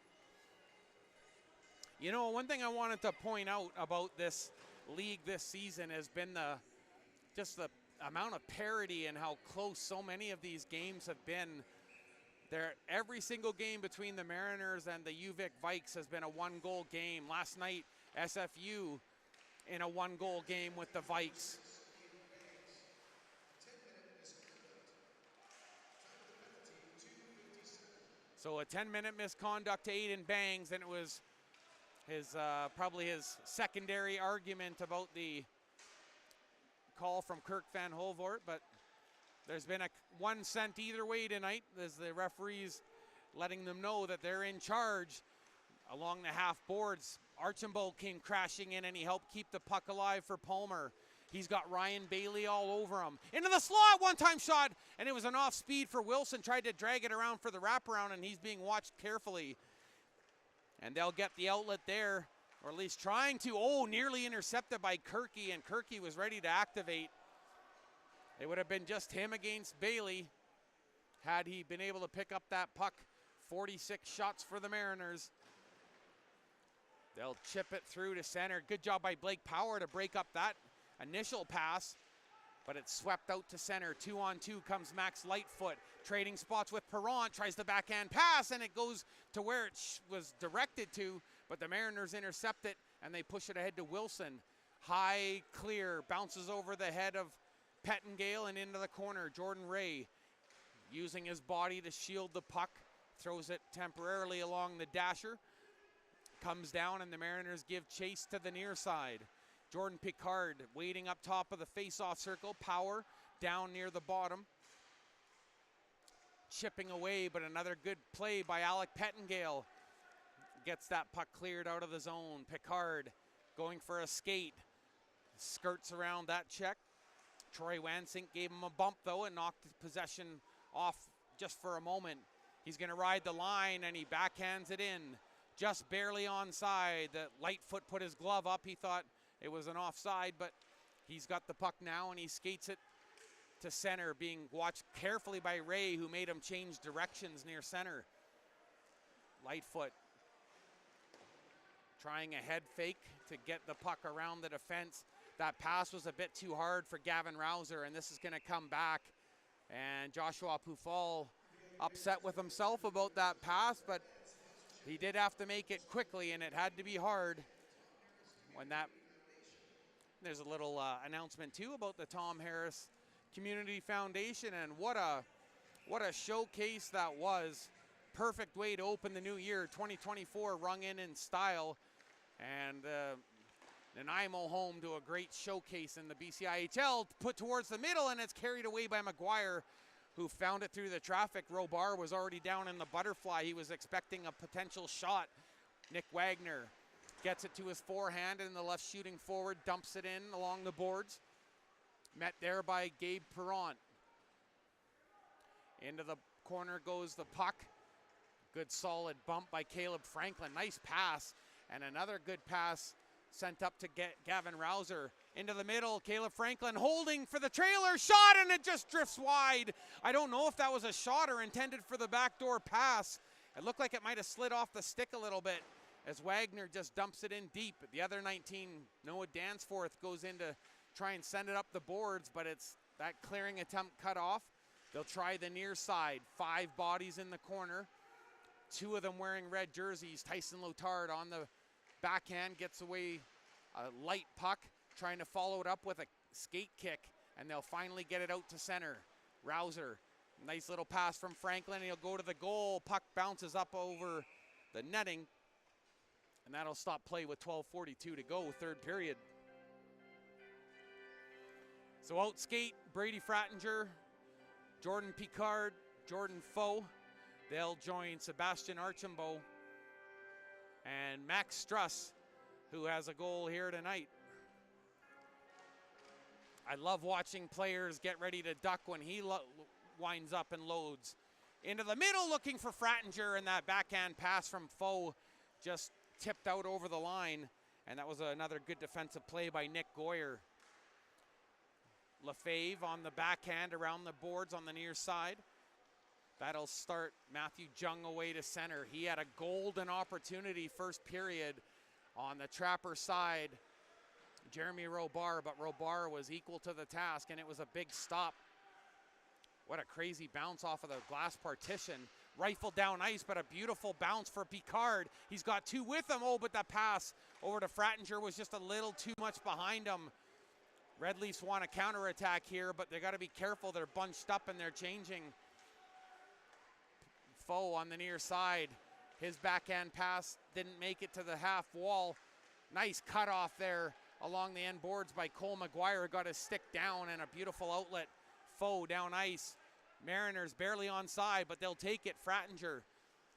You know, one thing I wanted to point out about this league this season has been the amount of parity and how close so many of these games have been. Every single game between the Mariners and the UVic Vikes has been a one-goal game. Last night, SFU in a one-goal game with the Vikes. So a 10-minute misconduct to Aiden Bangs, and it was his probably his secondary argument about the call from Kirk Van Holvoort, but there's been a 1 cent either way tonight as the referees letting them know that they're in charge along the half boards. Archambault came crashing in and he helped keep the puck alive for Palmer. He's got Ryan Bailey all over him. Into the slot, one-time shot, and it was an off speed for Wilson. Tried to drag it around for the wraparound, and he's being watched carefully. And they'll get the outlet there, or at least trying to. Oh, nearly intercepted by Kirky, and Kirky was ready to activate. It would have been just him against Bailey had he been able to pick up that puck. 46 shots for the Mariners. They'll chip it through to center. Good job by Blake Power to break up that initial pass, but it's swept out to center. 2-on-2 comes Max Lightfoot. Trading spots with Perron. Tries the backhand pass, and it goes to where it was directed to, but the Mariners intercept it, and they push it ahead to Wilson. High clear, bounces over the head of Pettengale and into the corner. Jordan Ray using his body to shield the puck. Throws it temporarily along the dasher. Comes down, and the Mariners give chase to the near side. Jordan Picard waiting up top of the face-off circle. Power down near the bottom. Chipping away, but another good play by Alec Pettengale. Gets that puck cleared out of the zone. Picard going for a skate. Skirts around that check. Troy Wansink gave him a bump, though, and knocked possession off just for a moment. He's going to ride the line, and he backhands it in. Just barely onside. The Lightfoot put his glove up. He thought it was an offside, but he's got the puck now, and he skates it to center, being watched carefully by Ray, who made him change directions near center. Lightfoot trying a head fake to get the puck around the defense. That pass was a bit too hard for Gavin Rouser, and this is going to come back. And Joshua Pufal upset with himself about that pass, but he did have to make it quickly, and it had to be hard. When that, there's a little announcement too about the Tom Harris Community Foundation, and what a showcase that was. Perfect way to open the new year. 2024 rung in style, and Nanaimo home to a great showcase in the BCIHL, put towards the middle, and it's carried away by McGuire, who found it through the traffic. Robar was already down in the butterfly. He was expecting a potential shot. Nick Wagner gets it to his forehand, and the left shooting forward dumps it in along the boards. Met there by Gabe Perron. Into the corner goes the puck. Good solid bump by Caleb Franklin. Nice pass, and another good pass sent up to Gavin Rouser. Into the middle, Caleb Franklin holding for the trailer shot, and it just drifts wide. I don't know if that was a shot or intended for the backdoor pass. It looked like it might have slid off the stick a little bit as Wagner just dumps it in deep. The other 19, Noah Danforth, goes in to try and send it up the boards, but it's that clearing attempt cut off. They'll try the near side. 5 bodies in the corner. 2 of them wearing red jerseys. Tyson Lotard on the backhand gets away a light puck, trying to follow it up with a skate kick. and they'll finally get it out to center. Rouser, nice little pass from Franklin, and he'll go to the goal. Puck bounces up over the netting, and that'll stop play with 12:42 to go, third period. So out skate Brady Frattinger, Jordan Picard, Jordan Foe. They'll join Sebastian Archambault and Max Struss, who has a goal here tonight. I love watching players get ready to duck when he winds up and loads. Into the middle looking for Frattinger, and that backhand pass from Foe just tipped out over the line, and that was another good defensive play by Nick Goyer. Lefebvre on the backhand around the boards on the near side. That'll start Matthew Jung away to center. He had a golden opportunity first period on the Trapper side. Jeremy Robar, but Robar was equal to the task, and it was a big stop. What a crazy bounce off of the glass partition. Rifled down ice, but a beautiful bounce for Picard. He's got two with him. Oh, but that pass over to Frattinger was just a little too much behind him. Red Leafs want a counterattack here, but they got to be careful. They're bunched up and they're changing. Foe on the near side. His backhand pass didn't make it to the half wall. Nice cutoff there along the end boards by Cole McGuire. Got his stick down and a beautiful outlet. Foe down ice. Mariners barely onside, but they'll take it. Frattinger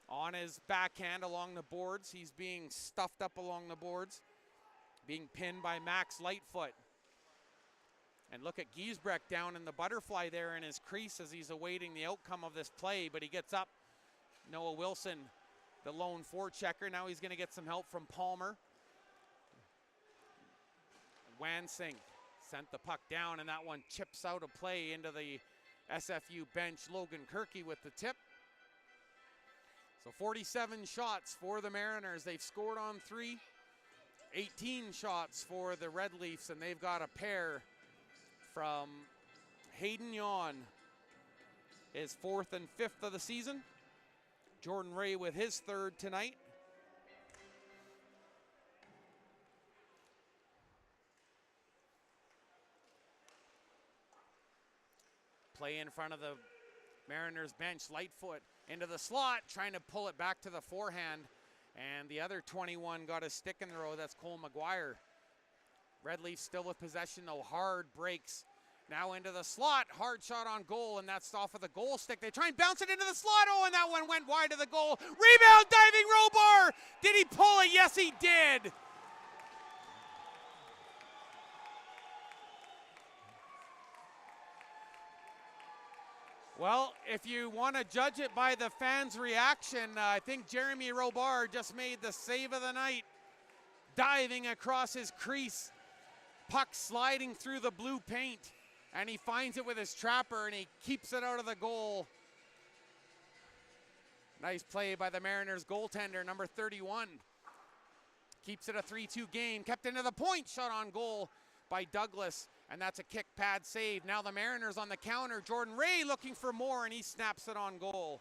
on his backhand along the boards. He's being stuffed up along the boards. Being pinned by Max Lightfoot. And look at Giesbrecht down in the butterfly there in his crease as he's awaiting the outcome of this play, but he gets up. Noah Wilson, the lone forechecker. Now he's going to get some help from Palmer. Wansink sent the puck down, and that one chips out of play into the SFU bench. Logan Kirky with the tip. So 47 shots for the Mariners. They've scored on 3. 18 shots for the Red Leafs, and they've got a pair from Hayden Yawn, his 4th and 5th of the season. Jordan Ray with his 3rd tonight. Play in front of the Mariners bench. Lightfoot into the slot, trying to pull it back to the forehand. And the other 21 got a stick in the row. That's Cole McGuire. Red Leafs still with possession, though. Hard breaks. Now into the slot. Hard shot on goal, and that's off of the goal stick. They try and bounce it into the slot. Oh, and that one went wide of the goal. Rebound, diving Robar. Did he pull it? Yes, he did. Well, if you want to judge it by the fans' reaction, I think Jeremy Robar just made the save of the night. Diving across his crease. Puck sliding through the blue paint. And he finds it with his trapper, and he keeps it out of the goal. Nice play by the Mariners goaltender, number 31. Keeps it a 3-2 game. Kept into the point. Shot on goal by Douglas. And that's a kick pad save. Now the Mariners on the counter. Jordan Ray looking for more, and he snaps it on goal.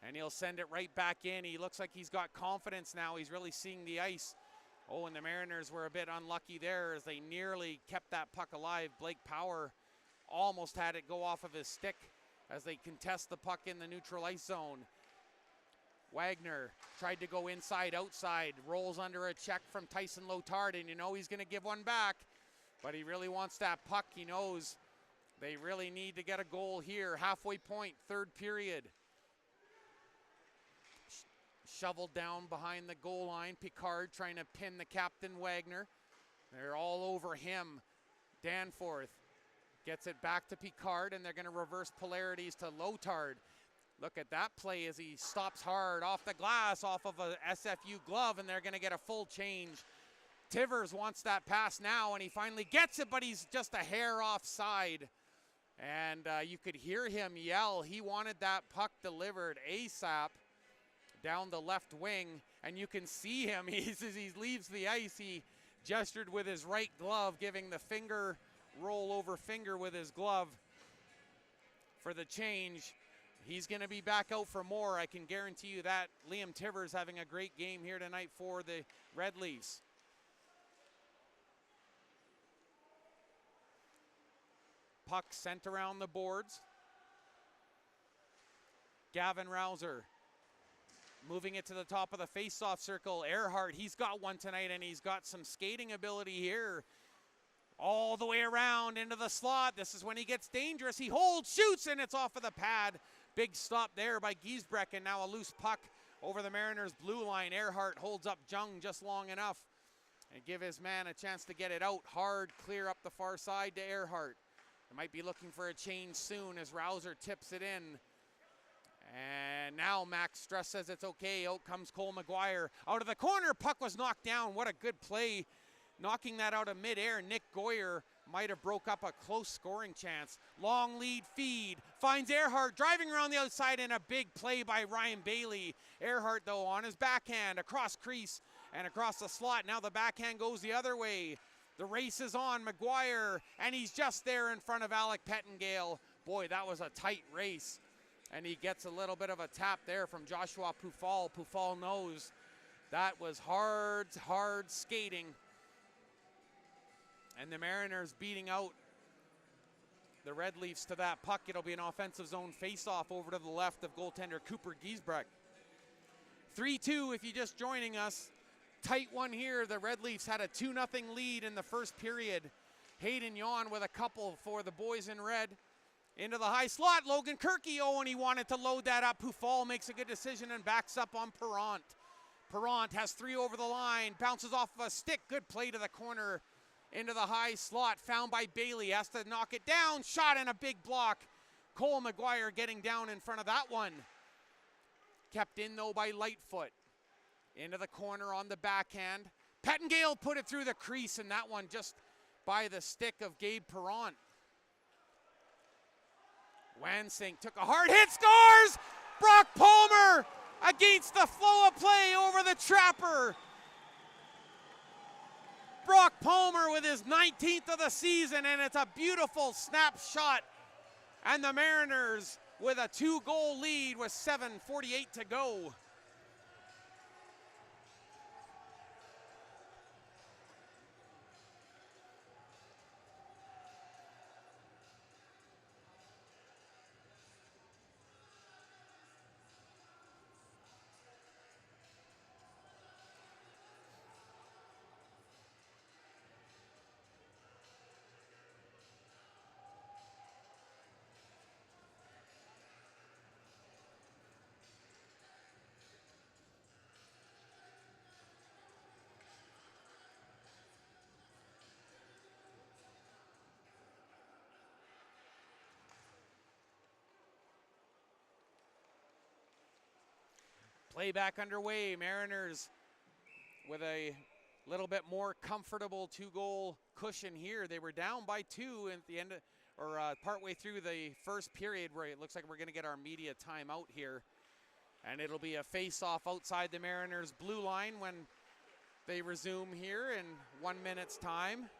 And he'll send it right back in. He looks like he's got confidence now. He's really seeing the ice. Oh, and the Mariners were a bit unlucky there as they nearly kept that puck alive. Blake Power almost had it go off of his stick as they contest the puck in the neutral ice zone. Wagner tried to go inside, outside, rolls under a check from Tyson Lotard, and you know he's going to give one back, but he really wants that puck. He knows they really need to get a goal here. Halfway point, 3rd period. Shoveled down behind the goal line. Picard trying to pin the captain, Wagner. They're all over him. Danforth gets it back to Picard, and they're going to reverse polarities to Lotard. Look at that play as he stops hard off the glass, off of a SFU glove, and they're going to get a full change. Tivers wants that pass now, and he finally gets it, but he's just a hair offside. And you could hear him yell. He wanted that puck delivered ASAP down the left wing, and you can see him. As he leaves the ice, he gestured with his right glove, giving the finger roll over finger with his glove for the change. He's going to be back out for more. I can guarantee you that. Liam Tivers having a great game here tonight for the Red Leafs. puck sent around the boards. Gavin Rouser moving it to the top of the face-off circle. Earhart, he's got one tonight, and he's got some skating ability here. All the way around into the slot. This is when he gets dangerous. He holds, shoots, and it's off of the pad. Big stop there by Giesbrecht, and now a loose puck over the Mariners' blue line. Earhart holds up Jung just long enough and give his man a chance to get it out. Hard clear up the far side to Earhart. They might be looking for a change soon as Rouser tips it in. And now Max Struss says it's okay. Out comes Cole McGuire. Out of the corner, puck was knocked down. What a good play. Knocking that out of midair. Nick Goyer might have broke up a close scoring chance. Long lead feed. Finds Earhart driving around the outside, and a big play by Ryan Bailey. Earhart, though, on his backhand, across crease and across the slot. Now the backhand goes the other way. The race is on. McGuire, and he's just there in front of Alec Pettingale. Boy, that was a tight race. And he gets a little bit of a tap there from Joshua Pufal. Pufal knows that was hard skating. And the Mariners beating out the Red Leafs to that puck. It'll be an offensive zone face-off over to the left of goaltender Cooper Giesbrecht. 3-2 if you're just joining us. Tight one here. The Red Leafs had a 2-0 lead in the first period. Hayden Yawn with a couple for the boys in red. Into the high slot, Logan Kirky. Oh, and he wanted to load that up. Pufal makes a good decision and backs up on Perrant. Perrant has 3 over the line, bounces off of a stick. Good play to the corner. Into the high slot, found by Bailey. Has to knock it down. Shot and a big block. Cole McGuire getting down in front of that one. Kept in, though, by Lightfoot. Into the corner on the backhand. Pettingale put it through the crease, and that one just by the stick of Gabe Perrant. Wansink took a hard hit, scores! Brock Palmer against the flow of play over the trapper. Brock Palmer with his 19th of the season, and it's a beautiful snapshot. And the Mariners with a 2-goal lead with 7:48 to go. Playback underway. Mariners with a little bit more comfortable 2-goal cushion here. They were down by 2 at the end, partway through the first period, where it looks like we're going to get our media timeout here. And it'll be a face-off outside the Mariners' blue line when they resume here in 1 minute's time.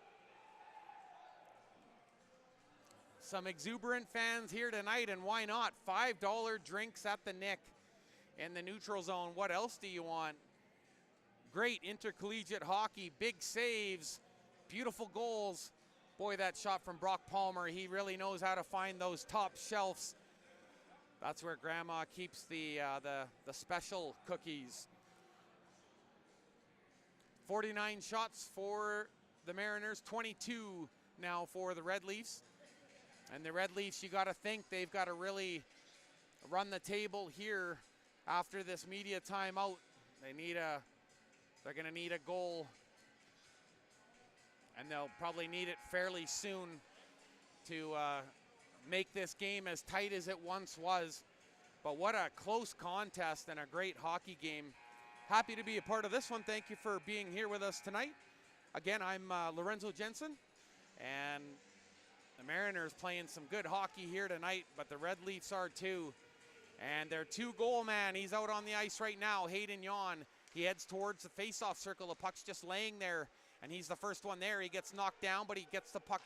Some exuberant fans here tonight, and why not? $5 drinks at the Nick in the neutral zone. What else do you want? Great intercollegiate hockey, big saves, beautiful goals. Boy, that shot from Brock Palmer, he really knows how to find those top shelves. That's where Grandma keeps the special cookies. 49 shots for the Mariners, 22 now for the Red Leafs. And the Red Leafs, you got to think they've got to really run the table here after this media timeout. They're going to need a goal, and they'll probably need it fairly soon to make this game as tight as it once was. But what a close contest and a great hockey game. Happy to be a part of this one. Thank you for being here with us tonight. Again, I'm Lorenzo Jensen, and the Mariners playing some good hockey here tonight, but the Red Leafs are too. And their 2-goal man, he's out on the ice right now, Hayden Yawn. He heads towards the face-off circle. The puck's just laying there, and he's the first one there. He gets knocked down, but he gets the puck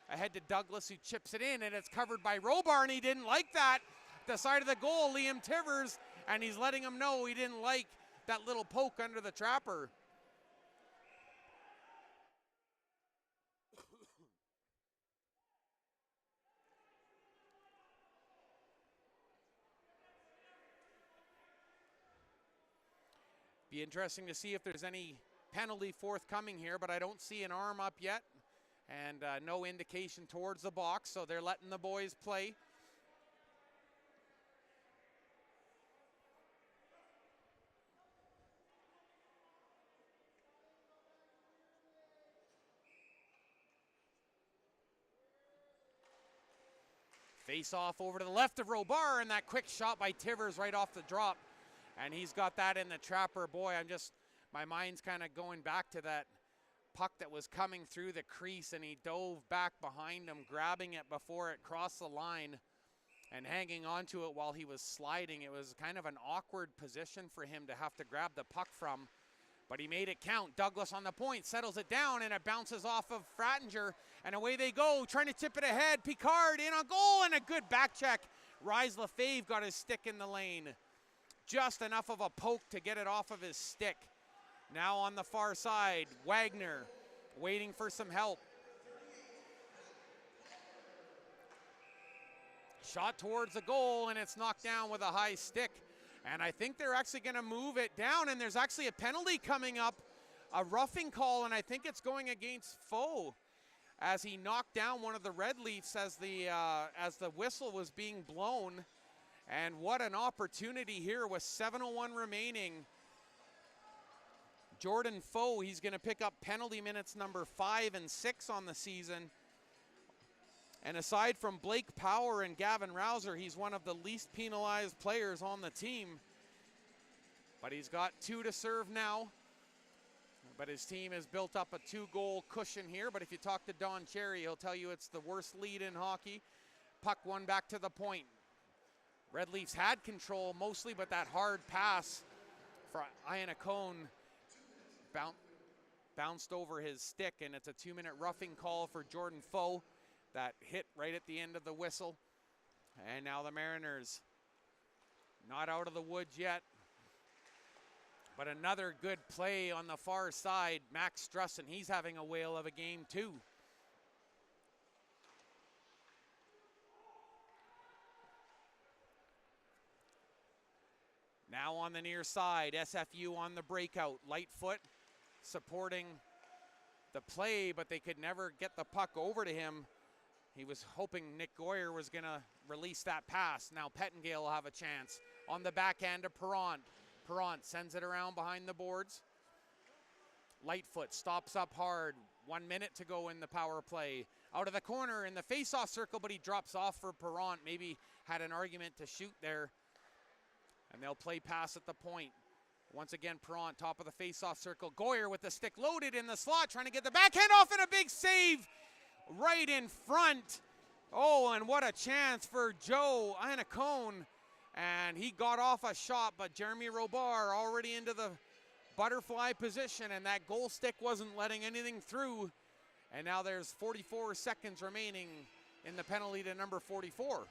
ahead to Douglas, who chips it in, and it's covered by Robar, and he didn't like that. The side of the goal, Liam Tivers, and he's letting him know he didn't like that little poke under the trapper. Be interesting to see if there's any penalty forthcoming here, but I don't see an arm up yet, and no indication towards the box, so they're letting the boys play. Face off over to the left of Robar, and that quick shot by Tivers right off the drop. And he's got that in the trapper. Boy, my mind's kind of going back to that puck that was coming through the crease, and he dove back behind him, grabbing it before it crossed the line and hanging onto it while he was sliding. It was kind of an awkward position for him to have to grab the puck from, but he made it count. Douglas on the point, settles it down, and it bounces off of Frattinger, and away they go, trying to tip it ahead. Picard in on goal, and a good back check. Rise Lefebvre got his stick in the lane. Just enough of a poke to get it off of his stick. Now on the far side, Wagner waiting for some help. Shot towards the goal, and it's knocked down with a high stick. And I think they're actually going to move it down, and there's actually a penalty coming up, a roughing call, and I think it's going against Foe as he knocked down one of the Red Leafs as the whistle was being blown. And what an opportunity here with 7:01 remaining. Jordan Foe, he's going to pick up penalty minutes number 5 and 6 on the season. And aside from Blake Power and Gavin Rouser, he's one of the least penalized players on the team. But he's got 2 to serve now. But his team has built up a 2-goal cushion here. But if you talk to Don Cherry, he'll tell you it's the worst lead in hockey. Puck one back to the point. Red Leafs had control mostly, but that hard pass for Iannacone bounced over his stick, and it's a 2-minute roughing call for Jordan Foe. That hit right at the end of the whistle. And now the Mariners not out of the woods yet. But another good play on the far side. Max Strussen, he's having a whale of a game too. Now on the near side, SFU on the breakout. Lightfoot supporting the play, but they could never get the puck over to him. He was hoping Nick Goyer was going to release that pass. Now Pettengale will have a chance. On the backhand of Perrant. Perrant sends it around behind the boards. Lightfoot stops up hard. 1 minute to go in the power play. Out of the corner in the face-off circle, but he drops off for Perrant. Maybe had an argument to shoot there. And they'll play pass at the point. Once again, Perrant, top of the face-off circle. Goyer with the stick loaded in the slot, trying to get the backhand off, and a big save right in front. Oh, and what a chance for Joe Iannacone. And he got off a shot, but Jeremy Robar already into the butterfly position, and that goal stick wasn't letting anything through. And now there's 44 seconds remaining in the penalty to number 44.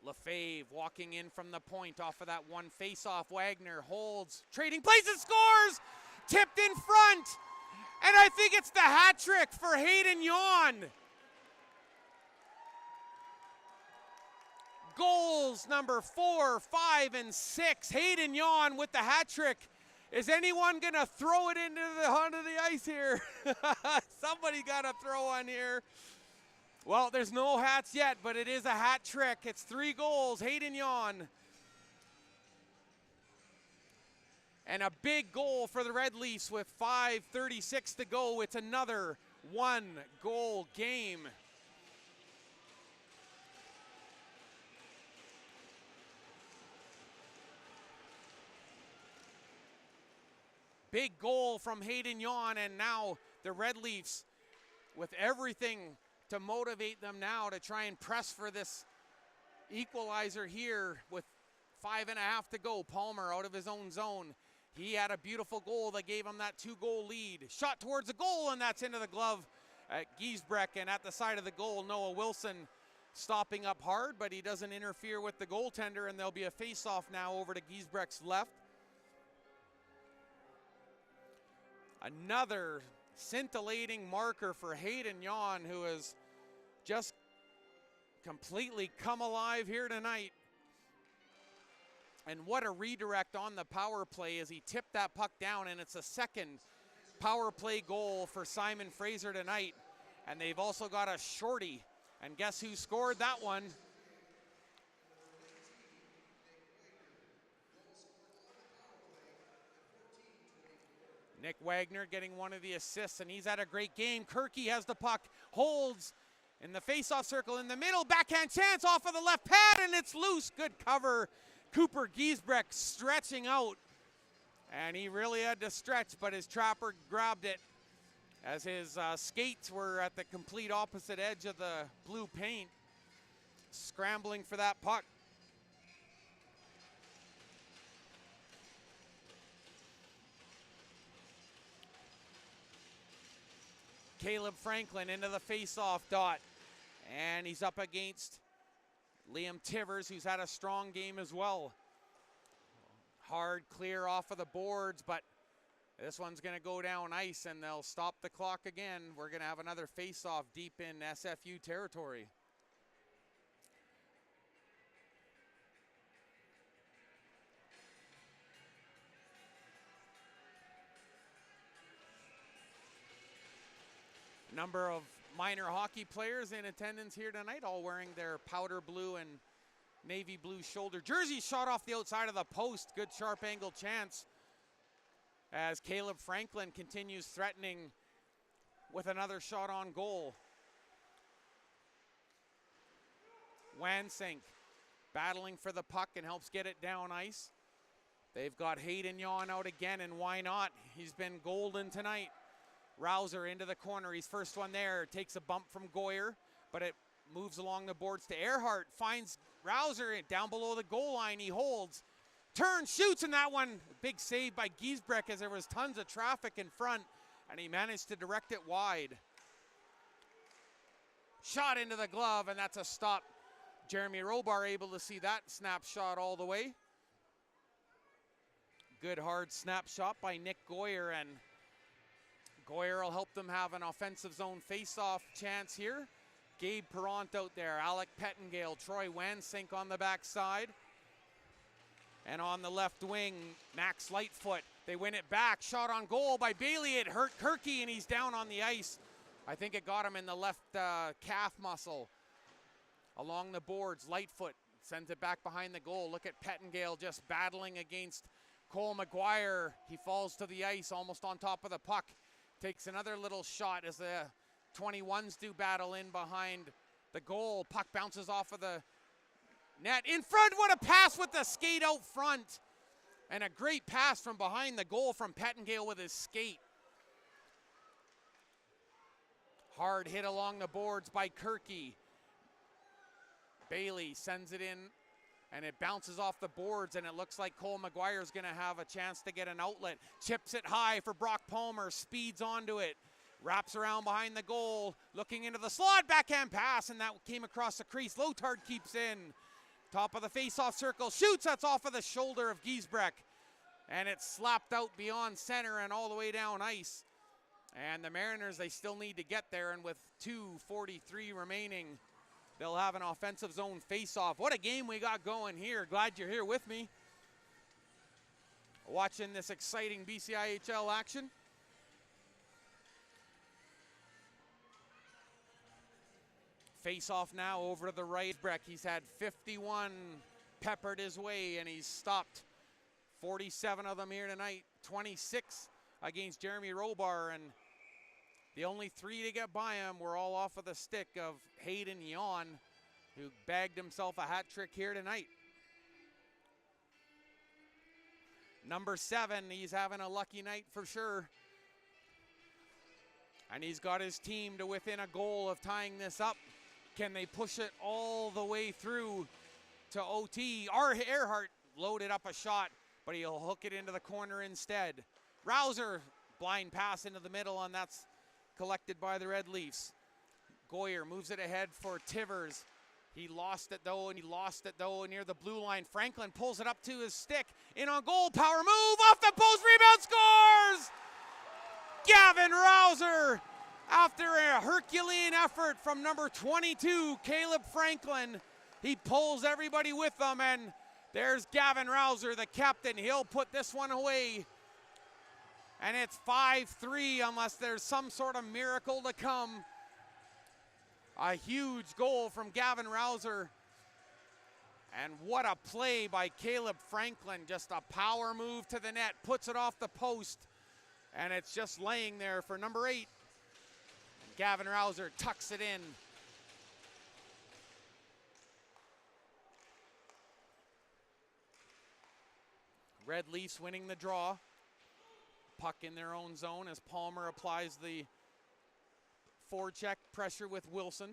Lefebvre walking in from the point off of that one face-off. Wagner holds, trading plays and scores! Tipped in front! And I think it's the hat trick for Hayden Yawn. Goals number 4, 5, and 6. Hayden Yawn with the hat trick. Is anyone going to throw it onto the ice here? Somebody got to throw one here. Well, there's no hats yet, but it is a hat trick. It's 3 goals, Hayden Yawn. And a big goal for the Red Leafs with 5:36 to go. It's another 1-goal game. Big goal from Hayden Yawn, and now the Red Leafs with everything to motivate them now to try and press for this equalizer here with 5.5 to go. Palmer out of his own zone. He had a beautiful goal that gave him that 2-goal lead. Shot towards the goal, and that's into the glove at Giesbrecht. And at the side of the goal, Noah Wilson stopping up hard, but he doesn't interfere with the goaltender, and there'll be a face-off now over to Giesbrecht's left. Another scintillating marker for Hayden Yon, who has just completely come alive here tonight. And what a redirect on the power play as he tipped that puck down, and it's a second power play goal for Simon Fraser tonight. And they've also got a shorty, and guess who scored that one? Nick Wagner getting one of the assists, and he's had a great game. Kirky has the puck, holds in the face-off circle in the middle, backhand chance off of the left pad, and it's loose. Good cover. Cooper Giesbrecht stretching out, and he really had to stretch, but his trapper grabbed it as his skates were at the complete opposite edge of the blue paint, scrambling for that puck. Caleb Franklin into the face-off dot, and he's up against Liam Tivers, who's had a strong game as well. Hard clear off of the boards, but this one's going to go down ice, and they'll stop the clock again. We're going to have another face-off deep in SFU territory. Number of minor hockey players in attendance here tonight, all wearing their powder blue and navy blue shoulder jerseys. Shot off the outside of the post. Good sharp angle chance as Caleb Franklin continues threatening with another shot on goal. Wansink battling for the puck and helps get it down ice. They've got Hayden Yon out again, and why not? He's been golden tonight. Rouser into the corner, he's first one there, takes a bump from Goyer, but it moves along the boards to Earhart, finds Rouser down below the goal line, he holds, turns, shoots, and that one, big save by Giesbrecht as there was tons of traffic in front, and he managed to direct it wide. Shot into the glove, and that's a stop. Jeremy Robar able to see that snapshot all the way. Good hard snapshot by Nick Goyer, and Goyer will help them have an offensive zone face-off chance here. Gabe Perront out there, Alec Pettengale, Troy Wansink on the backside. And on the left wing, Max Lightfoot. They win it back, shot on goal by Bailey. It hurt Kirky, and he's down on the ice. I think it got him in the left calf muscle. Along the boards, Lightfoot sends it back behind the goal. Look at Pettengale just battling against Cole McGuire. He falls to the ice almost on top of the puck. Takes another little shot as the 21s do battle in behind the goal. Puck bounces off of the net. In front, what a pass with the skate out front. And a great pass from behind the goal from Pettengale with his skate. Hard hit along the boards by Kirky. Bailey sends it in, and it bounces off the boards, and it looks like Cole McGuire is going to have a chance to get an outlet. Chips it high for Brock Palmer, speeds onto it, wraps around behind the goal, looking into the slot, backhand pass, and that came across the crease. Lotard keeps in, top of the face-off circle, shoots, that's off of the shoulder of Giesbrecht, and it's slapped out beyond center and all the way down ice. And the Mariners, they still need to get there, and with 2:43 remaining, they'll have an offensive zone face-off. What a game we got going here. Glad you're here with me, watching this exciting BCIHL action. Face-off now over to the right. He's had 51 peppered his way, and he's stopped 47 of them here tonight. 26 against Jeremy Robar, and the only 3 to get by him were all off of the stick of Hayden Yon, who bagged himself a hat trick here tonight. Number 7, he's having a lucky night for sure. And he's got his team to within a goal of tying this up. Can they push it all the way through to OT? Earhart loaded up a shot, but he'll hook it into the corner instead. Rouser, blind pass into the middle, and that's collected by the Red Leafs. Goyer moves it ahead for Tivers. He lost it though, near the blue line. Franklin pulls it up to his stick. In on goal, power move, off the post, rebound, scores! Gavin Rouser, after a Herculean effort from number 22, Caleb Franklin, he pulls everybody with him, and there's Gavin Rouser, the captain. He'll put this one away. And it's 5-3 unless there's some sort of miracle to come. A huge goal from Gavin Rouser. And what a play by Caleb Franklin. Just a power move to the net, puts it off the post. And it's just laying there for number 8. And Gavin Rouser tucks it in. Red Leafs winning the draw. Puck in their own zone as Palmer applies the forecheck pressure with Wilson.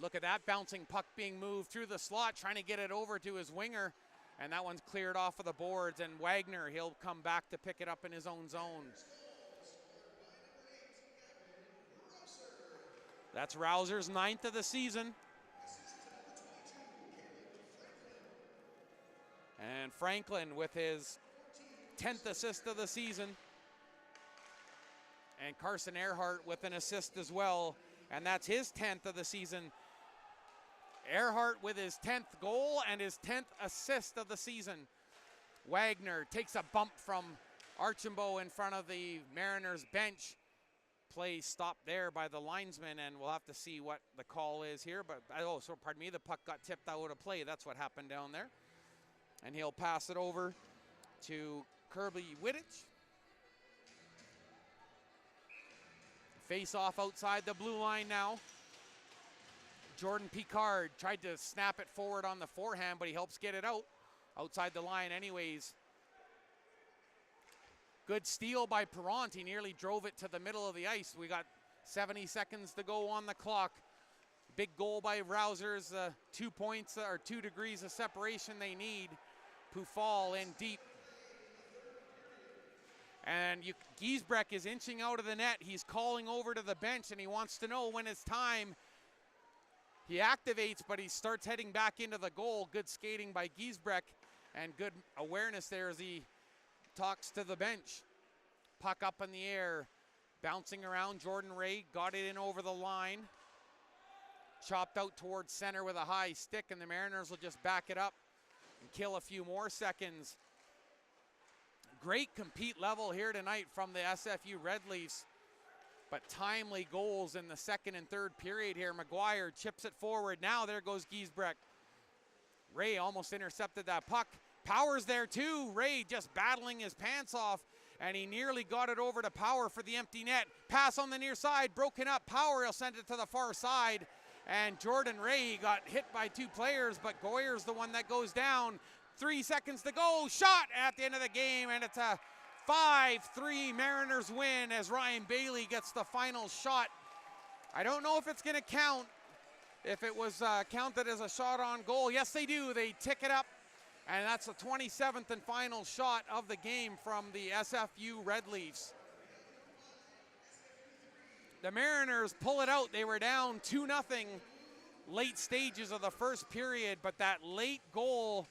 Look at that bouncing puck being moved through the slot, trying to get it over to his winger. And that one's cleared off of the boards. And Wagner, he'll come back to pick it up in his own zone. That's Rouser's 9th of the season. And Franklin with his 10th assist of the season. And Carson Earhart with an assist as well. And that's his 10th of the season. Earhart with his 10th goal and his 10th assist of the season. Wagner takes a bump from Archambault in front of the Mariners bench. Play stopped there by the linesman, and we'll have to see what the call is here. But, oh, so pardon me, the puck got tipped out of play. That's what happened down there. And he'll pass it over to Kirby Wittich. Face off outside the blue line now. Jordan Picard tried to snap it forward on the forehand, but he helps get it out. Outside the line anyways. Good steal by Perrant. He nearly drove it to the middle of the ice. We got 70 seconds to go on the clock. Big goal by Rousers. 2 points or 2 degrees of separation they need. Pufal in deep. And Giesbrecht is inching out of the net. He's calling over to the bench, and he wants to know when it's time. He activates, but he starts heading back into the goal. Good skating by Giesbrecht, and good awareness there as he talks to the bench. Puck up in the air, bouncing around. Jordan Ray got it in over the line. Chopped out towards center with a high stick, and the Mariners will just back it up and kill a few more seconds. Great compete level here tonight from the SFU Red Leafs, but timely goals in the second and third period here. McGuire chips it forward. Now there goes Giesbrecht. Ray almost intercepted that puck. Power's there too. Ray just battling his pants off, and he nearly got it over to Power for the empty net. Pass on the near side, broken up. Power, he'll send it to the far side. And Jordan Ray got hit by 2 players, but Goyer's the one that goes down. 3 seconds to go. Shot at the end of the game, and it's a 5-3 Mariners win as Ryan Bailey gets the final shot. I don't know if it's going to count, if it was counted as a shot on goal. Yes, they do. They tick it up, and that's the 27th and final shot of the game from the SFU Red Leafs. The Mariners pull it out. They were down 2-0 late stages of the first period, but that late goal,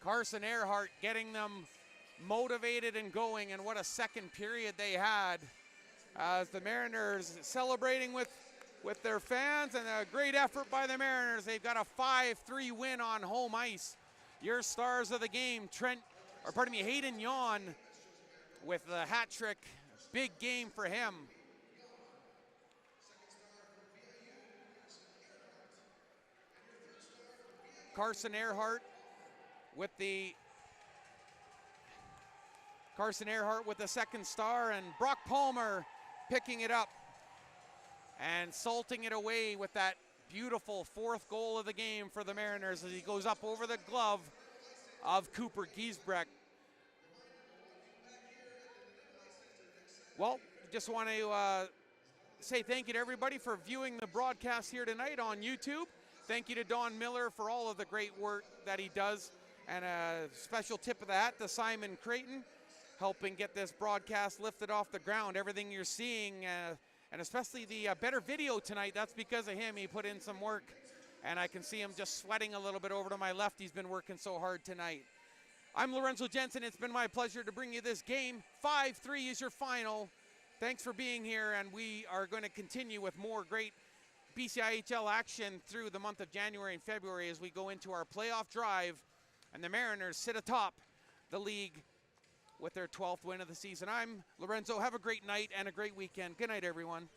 Carson Earhart getting them motivated and going, and what a second period they had as the Mariners celebrating with their fans, and a great effort by the Mariners. They've got a 5-3 win on home ice. Your stars of the game, Hayden Yawn with the hat trick. Big game for him. Carson Earhart with the second star, and Brock Palmer picking it up and salting it away with that beautiful 4th goal of the game for the Mariners as he goes up over the glove of Cooper Giesbrecht. Well, just want to say thank you to everybody for viewing the broadcast here tonight on YouTube. Thank you to Don Miller for all of the great work that he does. And a special tip of the hat to Simon Creighton, helping get this broadcast lifted off the ground. Everything you're seeing, and especially the better video tonight, that's because of him. He put in some work, and I can see him just sweating a little bit over to my left. He's been working so hard tonight. I'm Lorenzo Jensen. It's been my pleasure to bring you this game. 5-3 is your final. Thanks for being here, and we are going to continue with more great BCIHL action through the month of January and February as we go into our playoff drive, and the Mariners sit atop the league with their 12th win of the season. I'm Lorenzo. Have a great night and a great weekend. Good night, everyone.